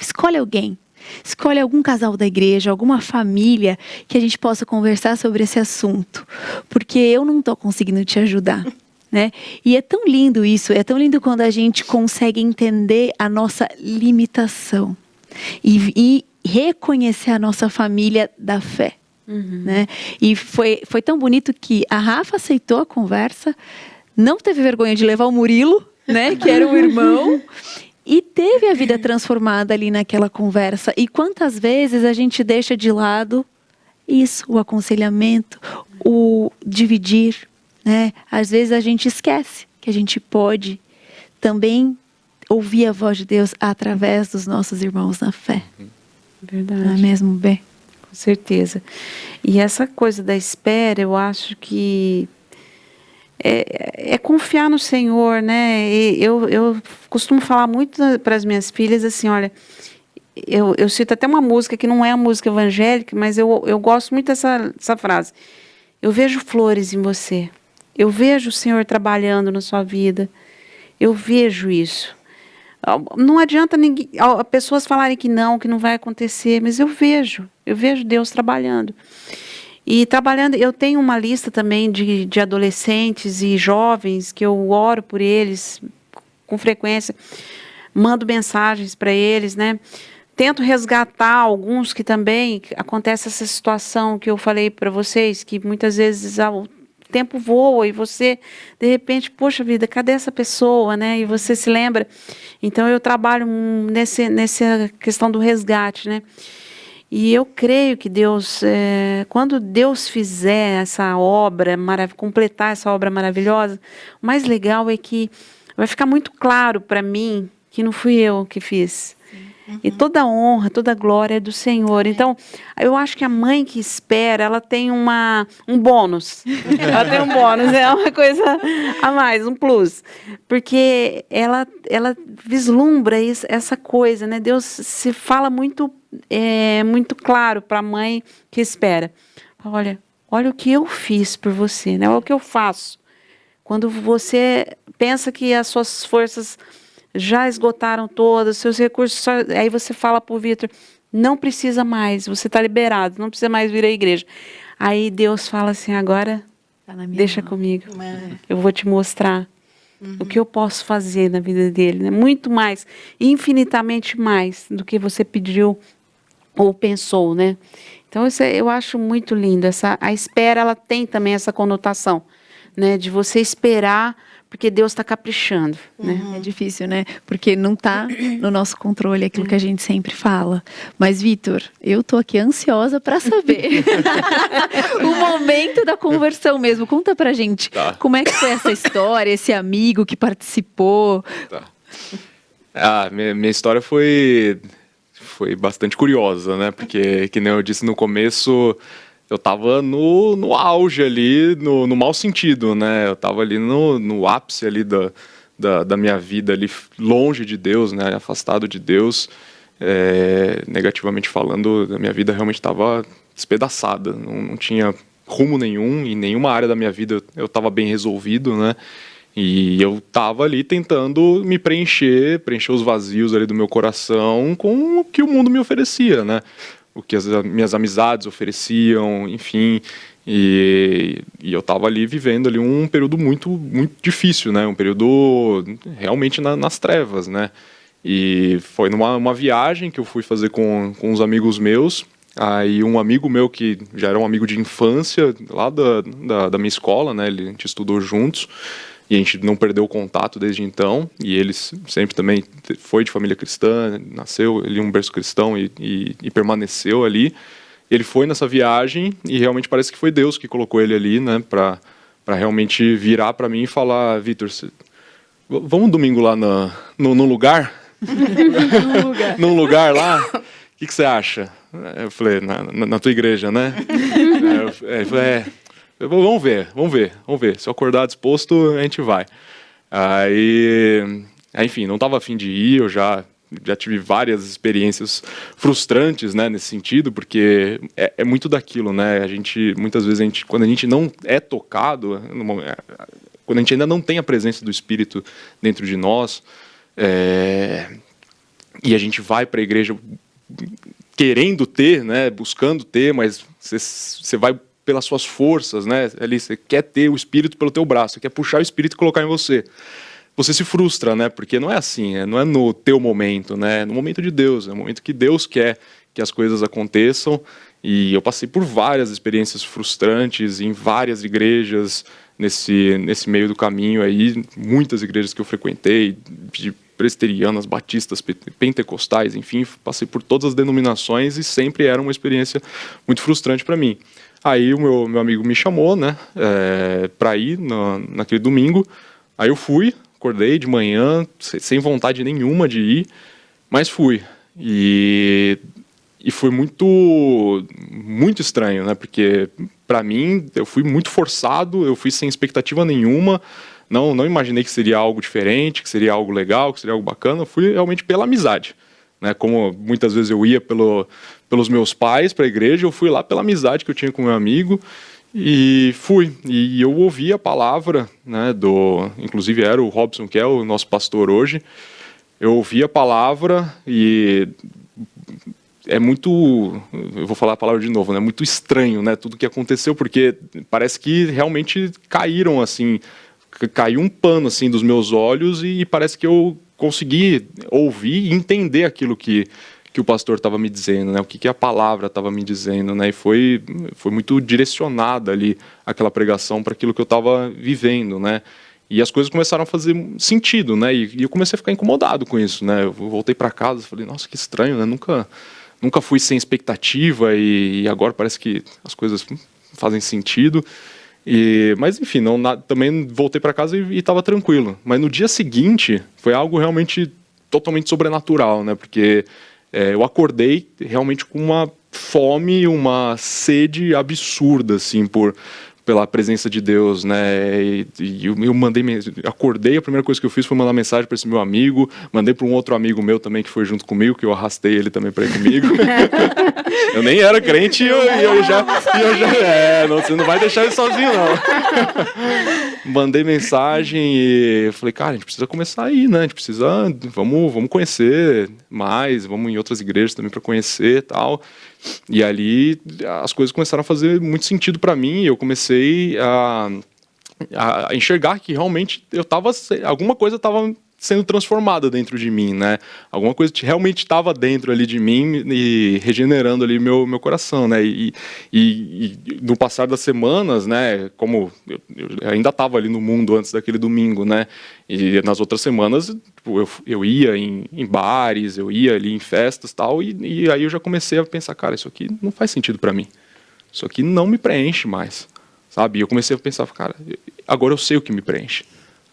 Speaker 1: escolhe alguém. Escolhe algum casal da igreja, alguma família que a gente possa conversar sobre esse assunto, porque eu não estou conseguindo te ajudar. Né? E é tão lindo isso, é tão lindo quando a gente consegue entender a nossa limitação e reconhecer a nossa família da fé. Né? E foi tão bonito que a Rafa aceitou a conversa, não teve vergonha de levar o Murilo, né, que era um irmão, e teve a vida transformada ali naquela conversa. E quantas vezes a gente deixa de lado isso, o aconselhamento, o dividir, né? Às vezes a gente esquece que a gente pode também ouvir a voz de Deus através dos nossos irmãos na fé.
Speaker 5: Verdade.
Speaker 1: Não é mesmo, Bê?
Speaker 5: Com certeza. E essa coisa da espera, eu acho que é confiar no Senhor, né? E eu costumo falar muito para as minhas filhas assim, olha, eu cito até uma música que não é uma música evangélica, mas eu gosto muito dessa frase. Eu vejo flores em você. Eu vejo o Senhor trabalhando na sua vida. Eu vejo isso. Não adianta pessoas falarem que não vai acontecer, mas eu vejo Deus trabalhando. E trabalhando, eu tenho uma lista também de adolescentes e jovens que eu oro por eles com frequência, mando mensagens para eles, né? Tento resgatar alguns que também acontece essa situação que eu falei para vocês, que muitas vezes o tempo voa e você, de repente, poxa vida, cadê essa pessoa, né? E você se lembra. Então, eu trabalho nessa questão do resgate, né? E eu creio que Deus, quando Deus fizer essa obra, completar essa obra maravilhosa, o mais legal é que vai ficar muito claro para mim que não fui eu que fiz. E toda a honra, toda a glória é do Senhor. Então, eu acho que a mãe que espera, ela tem um bônus. Ela tem um bônus, é uma coisa a mais, um plus. Porque ela vislumbra essa coisa, né? Deus se fala muito claro para a mãe que espera. Olha o que eu fiz por você, né? Olha o que eu faço. Quando você pensa que as suas forças já esgotaram todos, seus recursos, aí você fala para o Vitor, não precisa mais, você está liberado, não precisa mais vir à igreja. Aí Deus fala assim, agora deixa comigo, eu vou te mostrar o que eu posso fazer na vida dele, né? Muito mais, infinitamente mais do que você pediu ou pensou, né? Então eu acho muito lindo, a espera, ela tem também essa conotação, né? De você esperar porque Deus está caprichando, né?
Speaker 1: É difícil, né? Porque não está no nosso controle aquilo que a gente sempre fala. Mas, Vitor, eu tô aqui ansiosa para saber o momento da conversão mesmo. Conta pra gente como é que foi essa história, esse amigo que participou.
Speaker 4: Minha história foi bastante curiosa, né? Porque, que nem eu disse no começo, eu tava no auge ali, no mau sentido, né? Eu tava ali no ápice ali da minha vida, ali longe de Deus, né? Afastado de Deus. Negativamente falando, a minha vida realmente estava despedaçada. Não tinha rumo nenhum, em nenhuma área da minha vida eu estava bem resolvido, né? E eu tava ali tentando me preencher os vazios ali do meu coração com o que o mundo me oferecia, né? O que as minhas amizades ofereciam, enfim, e eu estava ali vivendo ali um período muito, muito difícil, né? Um período realmente nas trevas, né? E foi numa viagem que eu fui fazer com uns amigos meus. Aí um amigo meu que já era um amigo de infância lá da minha escola, né? A gente estudou juntos. E a gente não perdeu o contato desde então, e ele sempre também foi de família cristã, nasceu ali um berço cristão e permaneceu ali. Ele foi nessa viagem e realmente parece que foi Deus que colocou ele ali, né, para realmente virar para mim e falar, Vitor, vamos domingo lá num lugar? Num lugar lá? O que você acha? Eu falei, na tua igreja, né? Ele falou, Vamos ver. Se eu acordar disposto, a gente vai. Aí enfim, não estava a fim de ir, eu já tive várias experiências frustrantes, né, nesse sentido, porque é muito daquilo, né, muitas vezes, quando a gente não é tocado, quando a gente ainda não tem a presença do Espírito dentro de nós, e a gente vai para a igreja querendo ter, né, buscando ter, mas você vai pelas suas forças, né, ali você quer ter o Espírito pelo teu braço, você quer puxar o Espírito e colocar em você. Você se frustra, né? Porque não é assim, não é no teu momento, né? É no momento de Deus, é no momento que Deus quer que as coisas aconteçam. E eu passei por várias experiências frustrantes em várias igrejas nesse meio do caminho aí, muitas igrejas que eu frequentei, de presbiterianas, batistas, pentecostais, enfim, passei por todas as denominações e sempre era uma experiência muito frustrante para mim. Aí o meu amigo me chamou, né, para ir naquele domingo. Aí eu fui. Acordei de manhã, sem vontade nenhuma de ir, mas fui. E foi muito estranho, né? Porque, para mim, eu fui muito forçado, eu fui sem expectativa nenhuma, não imaginei que seria algo diferente, que seria algo legal, que seria algo bacana. Eu fui realmente pela amizade, né? Como muitas vezes eu ia pelos meus pais para a igreja, eu fui lá pela amizade que eu tinha com meu amigo. E fui, e eu ouvi a palavra, né, inclusive era o Robson, que é o nosso pastor hoje. Eu ouvi a palavra e é muito, eu vou falar a palavra de novo, né, muito estranho, né, tudo que aconteceu, porque parece que realmente caíram, assim, caiu um pano, assim, dos meus olhos e parece que eu consegui ouvir e entender aquilo que o pastor estava me dizendo, né? O que a palavra estava me dizendo, né? E foi muito direcionada ali aquela pregação para aquilo que eu estava vivendo, né? E as coisas começaram a fazer sentido, né? E eu comecei a ficar incomodado com isso, né? Eu voltei para casa e falei, nossa, que estranho, né? Nunca fui sem expectativa e agora parece que as coisas fazem sentido. Mas enfim, também voltei para casa e estava tranquilo. Mas no dia seguinte foi algo realmente totalmente sobrenatural, né? Porque eu acordei realmente com uma fome, uma sede absurda, assim, pela presença de Deus, né? E eu acordei, a primeira coisa que eu fiz foi mandar mensagem para esse meu amigo, mandei para um outro amigo meu também que foi junto comigo, que eu arrastei ele também para ir comigo. Eu nem era crente e eu já não, você não vai deixar ele sozinho, não. Mandei mensagem e falei, cara, a gente precisa começar aí, né? A gente precisa, vamos conhecer mais, vamos em outras igrejas também para conhecer e tal. E ali as coisas começaram a fazer muito sentido para mim. Eu comecei a enxergar que realmente alguma coisa estava sendo transformada dentro de mim, né? Alguma coisa realmente estava dentro ali de mim e regenerando ali meu coração, né? E no passar das semanas, né? Como eu ainda estava ali no mundo antes daquele domingo, né? E nas outras semanas tipo, eu ia em bares, eu ia ali em festas e tal, e aí eu já comecei a pensar, cara, isso aqui não faz sentido para mim. Isso aqui não me preenche mais, sabe? E eu comecei a pensar, cara, agora eu sei o que me preenche.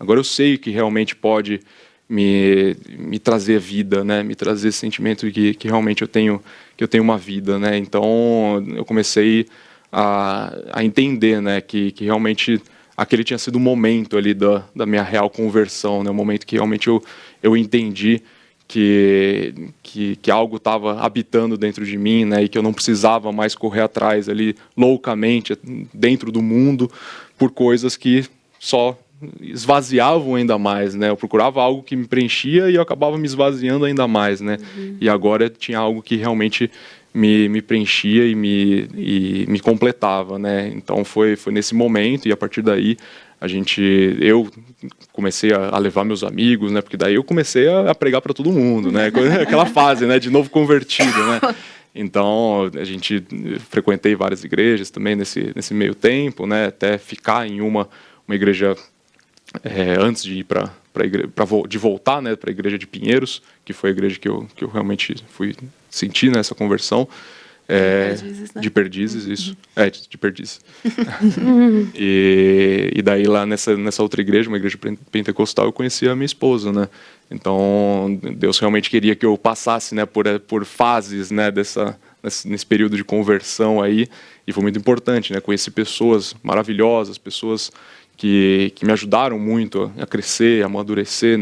Speaker 4: Agora eu sei o que realmente pode me trazer vida, né? Me trazer esse sentimento de que realmente eu tenho uma vida, né? Então eu comecei a entender, né? Que realmente aquele tinha sido o momento ali da minha real conversão, né? O momento que realmente eu entendi que algo estava habitando dentro de mim, né? E que eu não precisava mais correr atrás ali loucamente dentro do mundo por coisas que só esvaziavam ainda mais, né? Eu procurava algo que me preenchia e eu acabava me esvaziando ainda mais, né? Uhum. E agora tinha algo que realmente me preenchia e me completava, né? Então foi nesse momento e a partir daí eu comecei a levar meus amigos, né? Porque daí eu comecei a pregar para todo mundo, né? Aquela fase, né? De novo convertido, né? Então frequentei várias igrejas também nesse meio tempo, né? Até ficar em uma igreja antes de ir de voltar, né, para a igreja de Pinheiros, que foi a igreja que eu realmente fui sentir nessa conversão.
Speaker 3: Perdizes, né?
Speaker 4: De Perdizes, isso. De Perdizes. E daí lá nessa outra igreja, uma igreja pentecostal, eu conheci a minha esposa, né? Então Deus realmente queria que eu passasse, né, por fases, né, nesse período de conversão aí, e foi muito importante, né? Conheci pessoas maravilhosas, pessoas que me ajudaram muito a crescer, a amadurecer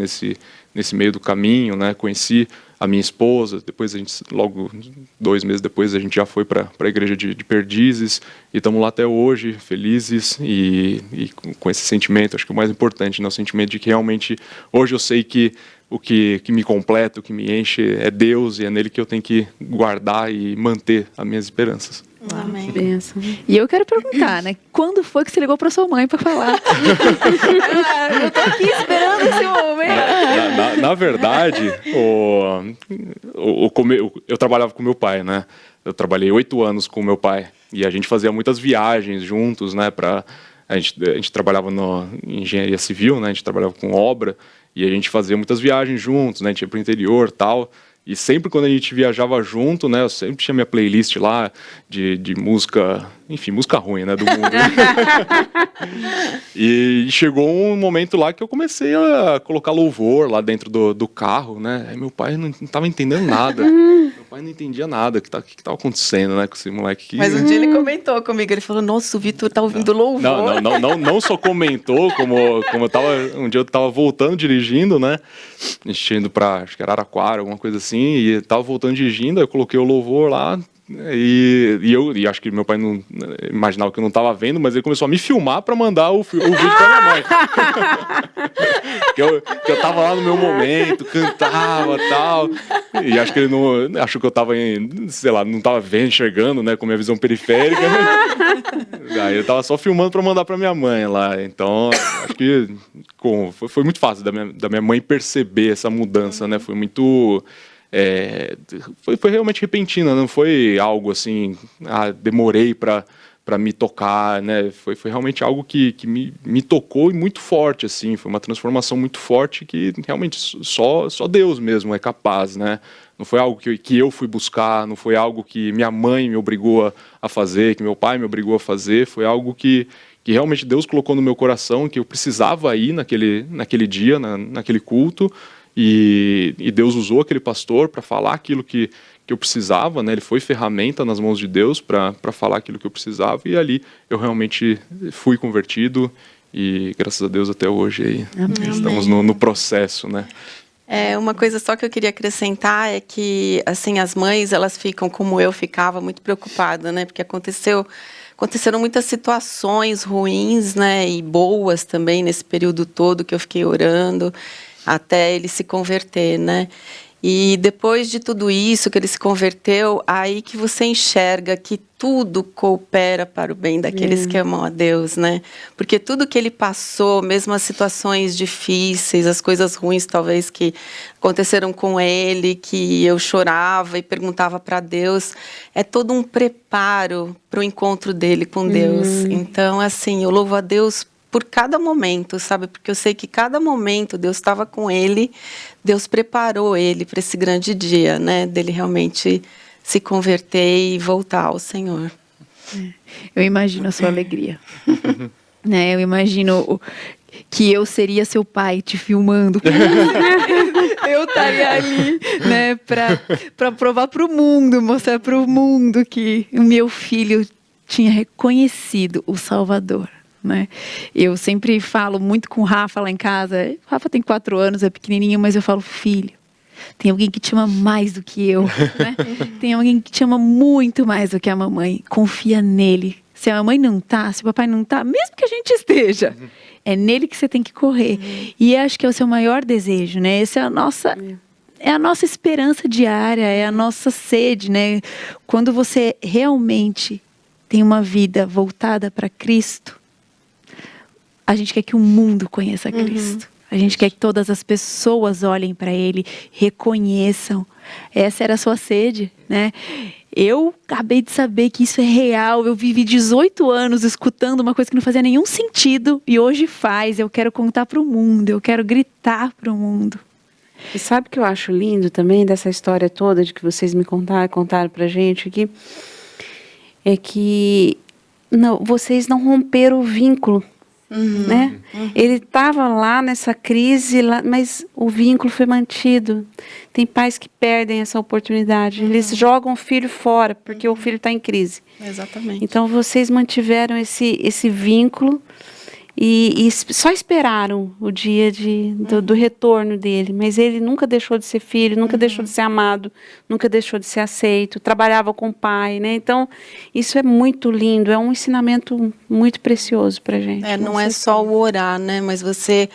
Speaker 4: nesse meio do caminho, né? Conheci a minha esposa, depois logo 2 meses depois, a gente já foi para a igreja de Perdizes, e estamos lá até hoje, felizes, e com esse sentimento, acho que o mais importante, né? O sentimento de que realmente, hoje eu sei que o que me completa, o que me enche é Deus, e é nele que eu tenho que guardar e manter as minhas esperanças.
Speaker 3: Amém.
Speaker 5: Benção.
Speaker 1: E eu quero perguntar, né? Quando foi que você ligou para sua mãe para falar? Eu tô aqui esperando esse momento.
Speaker 4: Na verdade, eu trabalhava com meu pai, né? Eu trabalhei 8 anos com meu pai, e a gente fazia muitas viagens juntos, né? A gente trabalhava em engenharia civil, né? A gente trabalhava com obra, e a gente fazia muitas viagens juntos, né? A gente ia para o interior e tal. E sempre quando a gente viajava junto, né, eu sempre tinha minha playlist lá de música, enfim, música ruim, né, do mundo. E chegou um momento lá que eu comecei a colocar louvor lá dentro do carro, né, aí meu pai não estava entendendo nada. Meu pai não entendia nada, o que estava acontecendo, né, com esse moleque.
Speaker 3: Mas um dia ele comentou comigo, ele falou, nossa, o Vitor tá ouvindo louvor.
Speaker 4: Não só comentou, como um dia eu tava voltando dirigindo, né, a gente indo pra, acho que era Araraquara, alguma coisa assim, e tava voltando dirigindo, aí eu coloquei o louvor lá, e acho que meu pai não imaginava que eu não tava vendo, mas ele começou a me filmar para mandar o vídeo pra minha mãe. que eu tava lá no meu momento, cantava e tal, e acho que ele não achou que eu tava sei lá, não tava vendo, enxergando, né, com minha visão periférica. Aí eu tava só filmando para mandar para minha mãe lá. Então acho que foi muito fácil da minha mãe perceber essa mudança, né? Foi muito foi realmente repentina, não foi algo assim, demorei para me tocar, né? Foi realmente algo que me tocou, e muito forte, assim. Foi uma transformação muito forte que realmente só Deus mesmo é capaz, né? Não foi algo que eu fui buscar, não foi algo que minha mãe me obrigou a fazer, que meu pai me obrigou a fazer, foi algo que realmente Deus colocou no meu coração, que eu precisava ir naquele dia, naquele culto, e Deus usou aquele pastor para falar aquilo que eu precisava, né? Ele foi ferramenta nas mãos de Deus para falar aquilo que eu precisava, e ali eu realmente fui convertido, e graças a Deus até hoje aí estamos no processo, né?
Speaker 3: Uma coisa só que eu queria acrescentar é que, assim, as mães, elas ficam, como eu ficava, muito preocupada, né? Porque aconteceram muitas situações ruins, né? E boas também nesse período todo que eu fiquei orando até ele se converter, né? E depois de tudo isso, que ele se converteu, aí que você enxerga que tudo coopera para o bem daqueles que amam a Deus, né? Porque tudo que ele passou, mesmo as situações difíceis, as coisas ruins talvez que aconteceram com ele, que eu chorava e perguntava para Deus, é todo um preparo para o encontro dele com Deus. Então, assim, eu louvo a Deus por cada momento, sabe? Porque eu sei que cada momento Deus estava com ele, Deus preparou ele para esse grande dia, né? Dele realmente se converter e voltar ao Senhor.
Speaker 1: Eu imagino a sua alegria. Né? Eu imagino que eu seria seu pai te filmando. Eu estaria ali, né? Para provar para o mundo, mostrar para o mundo que o meu filho tinha reconhecido o Salvador. Né? Eu sempre falo muito com o Rafa lá em casa. O Rafa tem 4 anos, é pequenininho, mas eu falo, filho, tem alguém que te ama mais do que eu, né? Tem alguém que te ama muito mais do que a mamãe. Confia nele. Se a mamãe não tá, se o papai não tá, mesmo que a gente esteja, é nele que você tem que correr. E acho que é o seu maior desejo, né? Essa é a nossa esperança diária, é a nossa sede, né? Quando você realmente tem uma vida voltada para Cristo, a gente quer que o mundo conheça Cristo. A gente quer que todas as pessoas olhem para Ele, reconheçam. Essa era a sua sede, né? Eu acabei de saber que isso é real. Eu vivi 18 anos escutando uma coisa que não fazia nenhum sentido, e hoje faz. Eu quero contar para o mundo, eu quero gritar para o mundo.
Speaker 5: E sabe o que eu acho lindo também dessa história toda de que vocês me contaram pra gente aqui? É que vocês não romperam o vínculo. Né? Ele estava lá nessa crise, mas o vínculo foi mantido. Tem pais que perdem essa oportunidade. Eles jogam o filho fora porque o filho está em crise.
Speaker 3: Exatamente.
Speaker 5: Então vocês mantiveram esse vínculo E só esperaram o dia do retorno dele, mas ele nunca deixou de ser filho, nunca deixou de ser amado, nunca deixou de ser aceito, trabalhava com o pai, né? Então, isso é muito lindo, é um ensinamento muito precioso para a gente.
Speaker 3: Não é só o orar, né? Mas você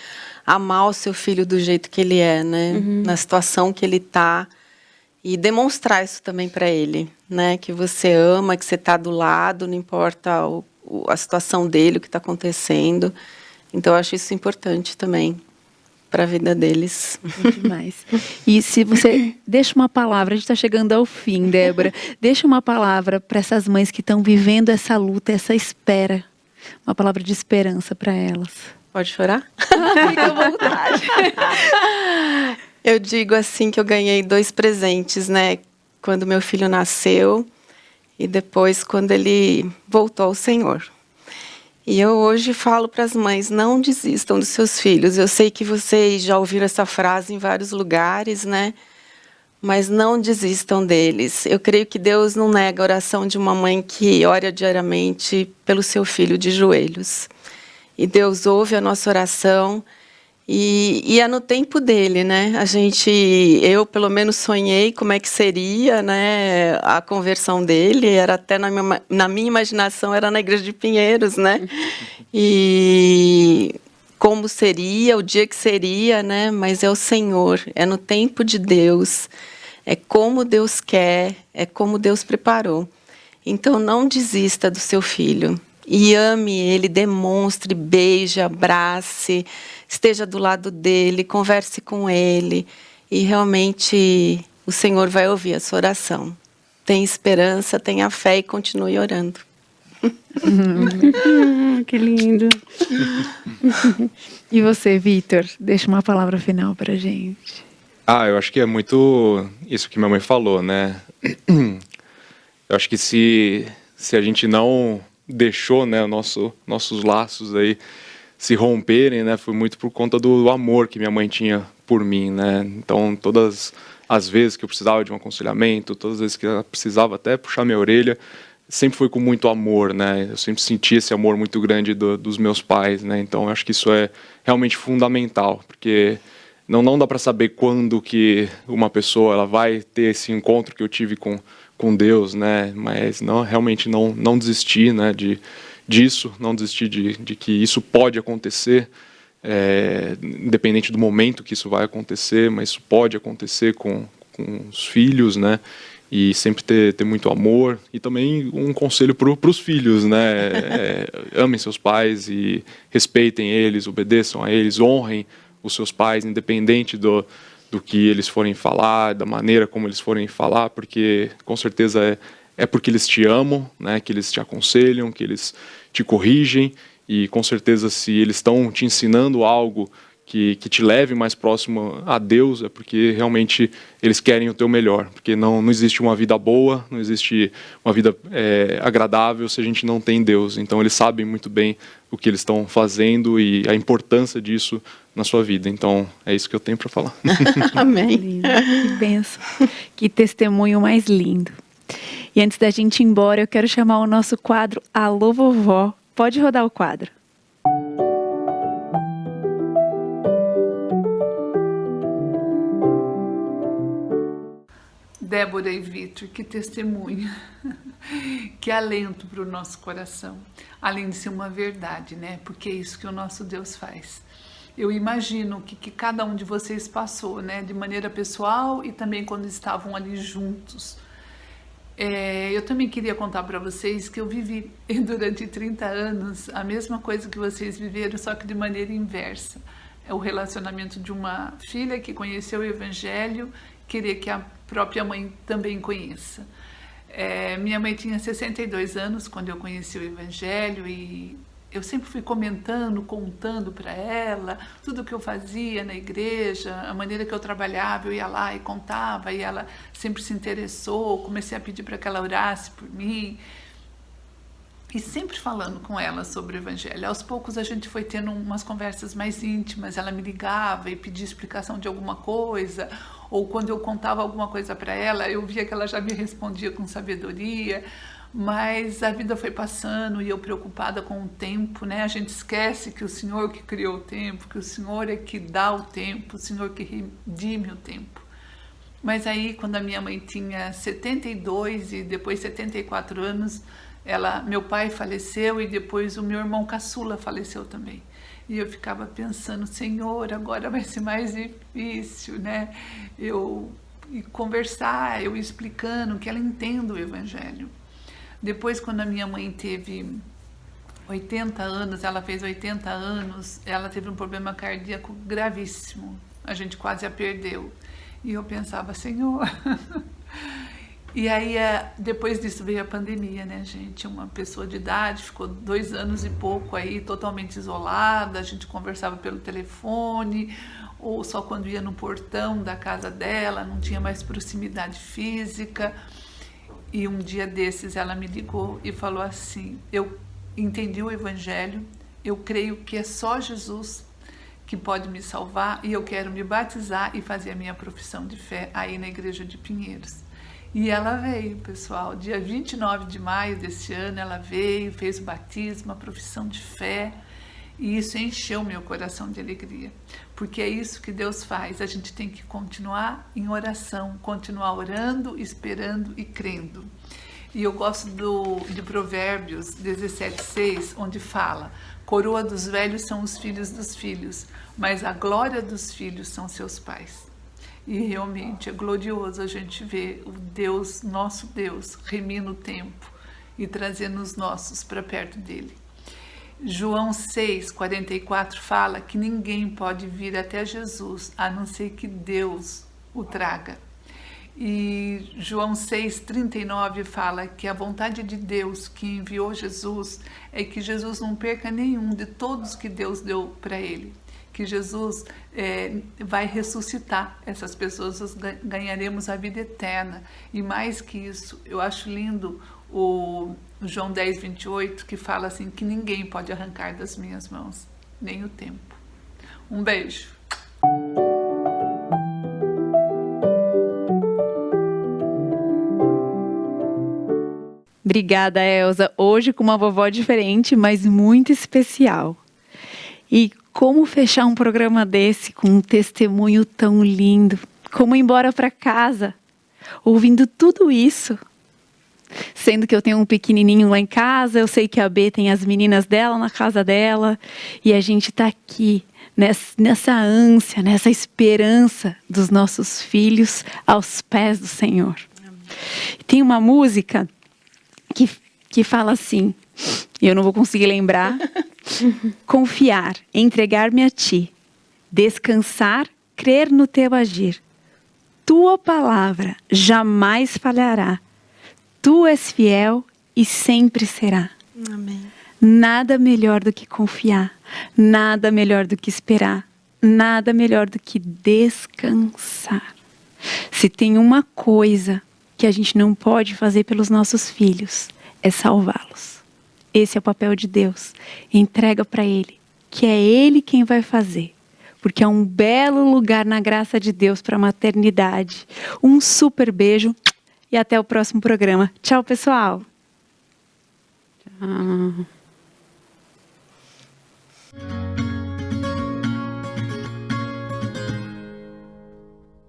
Speaker 3: amar o seu filho do jeito que ele é, né? Na situação que ele está. E demonstrar isso também para ele, né? Que você ama, que você está do lado, não importa a situação dele, o que está acontecendo. Então, eu acho isso importante também para a vida deles.
Speaker 1: Demais. E se você deixa uma palavra, a gente está chegando ao fim, Débora, deixa uma palavra para essas mães que estão vivendo essa luta, essa espera, uma palavra de esperança para elas.
Speaker 3: Pode chorar?
Speaker 1: Fica à vontade.
Speaker 3: Eu digo assim que eu ganhei 2 presentes, né? Quando meu filho nasceu e depois quando ele voltou ao Senhor. E eu hoje falo para as mães, não desistam dos seus filhos. Eu sei que vocês já ouviram essa frase em vários lugares, né? Mas não desistam deles. Eu creio que Deus não nega a oração de uma mãe que ora diariamente pelo seu filho de joelhos. E Deus ouve a nossa oração e é no tempo dele, né? Eu pelo menos sonhei como é que seria, né, a conversão dele. Era até na minha imaginação era na igreja de Pinheiros, né? E como seria, o dia que seria, né? Mas é o Senhor, é no tempo de Deus, é como Deus quer, é como Deus preparou. Então não desista do seu filho. E ame ele, demonstre, beije, abrace, esteja do lado dele, converse com ele. E realmente o Senhor vai ouvir a sua oração. Tenha esperança, tenha fé e continue orando.
Speaker 5: Que lindo.
Speaker 1: E você, Vitor, deixa uma palavra final para a gente.
Speaker 4: Eu acho que é muito isso que minha mãe falou, né? Eu acho que se a gente não deixou, né, nossos laços aí se romperem, né, foi muito por conta do amor que minha mãe tinha por mim, né? Então, todas as vezes que eu precisava de um aconselhamento, todas as vezes que ela precisava até puxar minha orelha, sempre foi com muito amor, né? Eu sempre senti esse amor muito grande dos meus pais, né? Então, eu acho que isso é realmente fundamental, porque não dá para saber quando que uma pessoa ela vai ter esse encontro que eu tive com Deus, né? Mas realmente não desistir, né, disso, não desistir de que isso pode acontecer, independente do momento que isso vai acontecer, mas isso pode acontecer com os filhos, né? E sempre ter muito amor. E também um conselho para os filhos, né? Amem seus pais e respeitem eles, obedeçam a eles, honrem os seus pais, independente do que eles forem falar, da maneira como eles forem falar, porque com certeza é porque eles te amam, né, que eles te aconselham, que eles te corrigem, e com certeza se eles estão te ensinando algo que te leve mais próximo a Deus, é porque realmente eles querem o teu melhor, porque não existe uma vida boa, não existe uma vida agradável se a gente não tem Deus. Então eles sabem muito bem o que eles estão fazendo e a importância disso na sua vida. Então é isso que eu tenho para falar.
Speaker 3: Amém.
Speaker 1: Que bênção. Que testemunho mais lindo. E antes da gente ir embora, eu quero chamar o nosso quadro Alô Vovó. Pode rodar o quadro.
Speaker 7: Débora e Vitor, que testemunho, que alento para o nosso coração, além de ser uma verdade, né? Porque é isso que o nosso Deus faz. Eu imagino que cada um de vocês passou, né? De maneira pessoal e também quando estavam ali juntos. Eu também queria contar para vocês que eu vivi durante 30 anos a mesma coisa que vocês viveram, só que de maneira inversa. É o relacionamento de uma filha que conheceu o Evangelho, querer que a própria mãe também conheça. Minha mãe tinha 62 anos quando eu conheci o Evangelho e eu sempre fui contando para ela tudo o que eu fazia na igreja, a maneira que eu trabalhava, eu ia lá e contava, e ela sempre se interessou, comecei a pedir para que ela orasse por mim, e sempre falando com ela sobre o Evangelho. Aos poucos a gente foi tendo umas conversas mais íntimas, ela me ligava e pedia explicação de alguma coisa, ou quando eu contava alguma coisa para ela, eu via que ela já me respondia com sabedoria. Mas a vida foi passando e eu preocupada com o tempo, né? A gente esquece que o Senhor que criou o tempo, que o Senhor é que dá o tempo, o Senhor que redime o tempo. Mas aí, quando a minha mãe tinha 72 e depois 74 anos, meu pai faleceu e depois o meu irmão caçula faleceu também. E eu ficava pensando, Senhor, agora vai ser mais difícil, né? Eu conversar, eu explicando que ela entenda o Evangelho. Depois, quando a minha mãe teve 80 anos, ela fez 80 anos, ela teve um problema cardíaco gravíssimo. A gente quase a perdeu. E eu pensava, Senhor... E aí, depois disso veio a pandemia, né, gente? Uma pessoa de idade ficou 2 anos e pouco aí, totalmente isolada, a gente conversava pelo telefone, ou só quando ia no portão da casa dela, não tinha mais proximidade física. E um dia desses ela me ligou e falou assim, eu entendi o Evangelho, eu creio que é só Jesus que pode me salvar e eu quero me batizar e fazer a minha profissão de fé aí na igreja de Pinheiros. E ela veio, pessoal, dia 29 de maio desse ano, ela veio, fez o batismo, a profissão de fé, e isso encheu meu coração de alegria, porque é isso que Deus faz, a gente tem que continuar em oração, continuar orando, esperando e crendo. E eu gosto de Provérbios 17:6, onde fala, coroa dos velhos são os filhos dos filhos, mas a glória dos filhos são seus pais. E realmente é glorioso a gente ver o Deus, nosso Deus, remindo o tempo e trazendo os nossos para perto dele. João 6:44 fala que ninguém pode vir até Jesus a não ser que Deus o traga. E João 6:39 fala que a vontade de Deus que enviou Jesus é que Jesus não perca nenhum de todos que Deus deu para ele. Que Jesus vai ressuscitar essas pessoas, nós ganharemos a vida eterna. E mais que isso, eu acho lindo o João 10:28, que fala assim, que ninguém pode arrancar das minhas mãos, nem o tempo. Um beijo.
Speaker 1: Obrigada, Elza. Hoje com uma vovó diferente, mas muito especial. E como fechar um programa desse com um testemunho tão lindo? Como ir embora para casa, ouvindo tudo isso? Sendo que eu tenho um pequenininho lá em casa, eu sei que a B tem as meninas dela na casa dela, e a gente está aqui nessa ânsia, nessa esperança dos nossos filhos aos pés do Senhor. Tem uma música que fala assim, eu não vou conseguir lembrar... Confiar, entregar-me a ti, descansar, crer no teu agir. Tua palavra jamais falhará. Tu és fiel e sempre será.
Speaker 3: Amém.
Speaker 1: Nada melhor do que confiar, nada melhor do que esperar, nada melhor do que descansar. Se tem uma coisa que a gente não pode fazer pelos nossos filhos, é salvá-los. Esse é o papel de Deus. Entrega para Ele, que é Ele quem vai fazer. Porque é um belo lugar na graça de Deus para a maternidade. Um super beijo e até o próximo programa. Tchau, pessoal!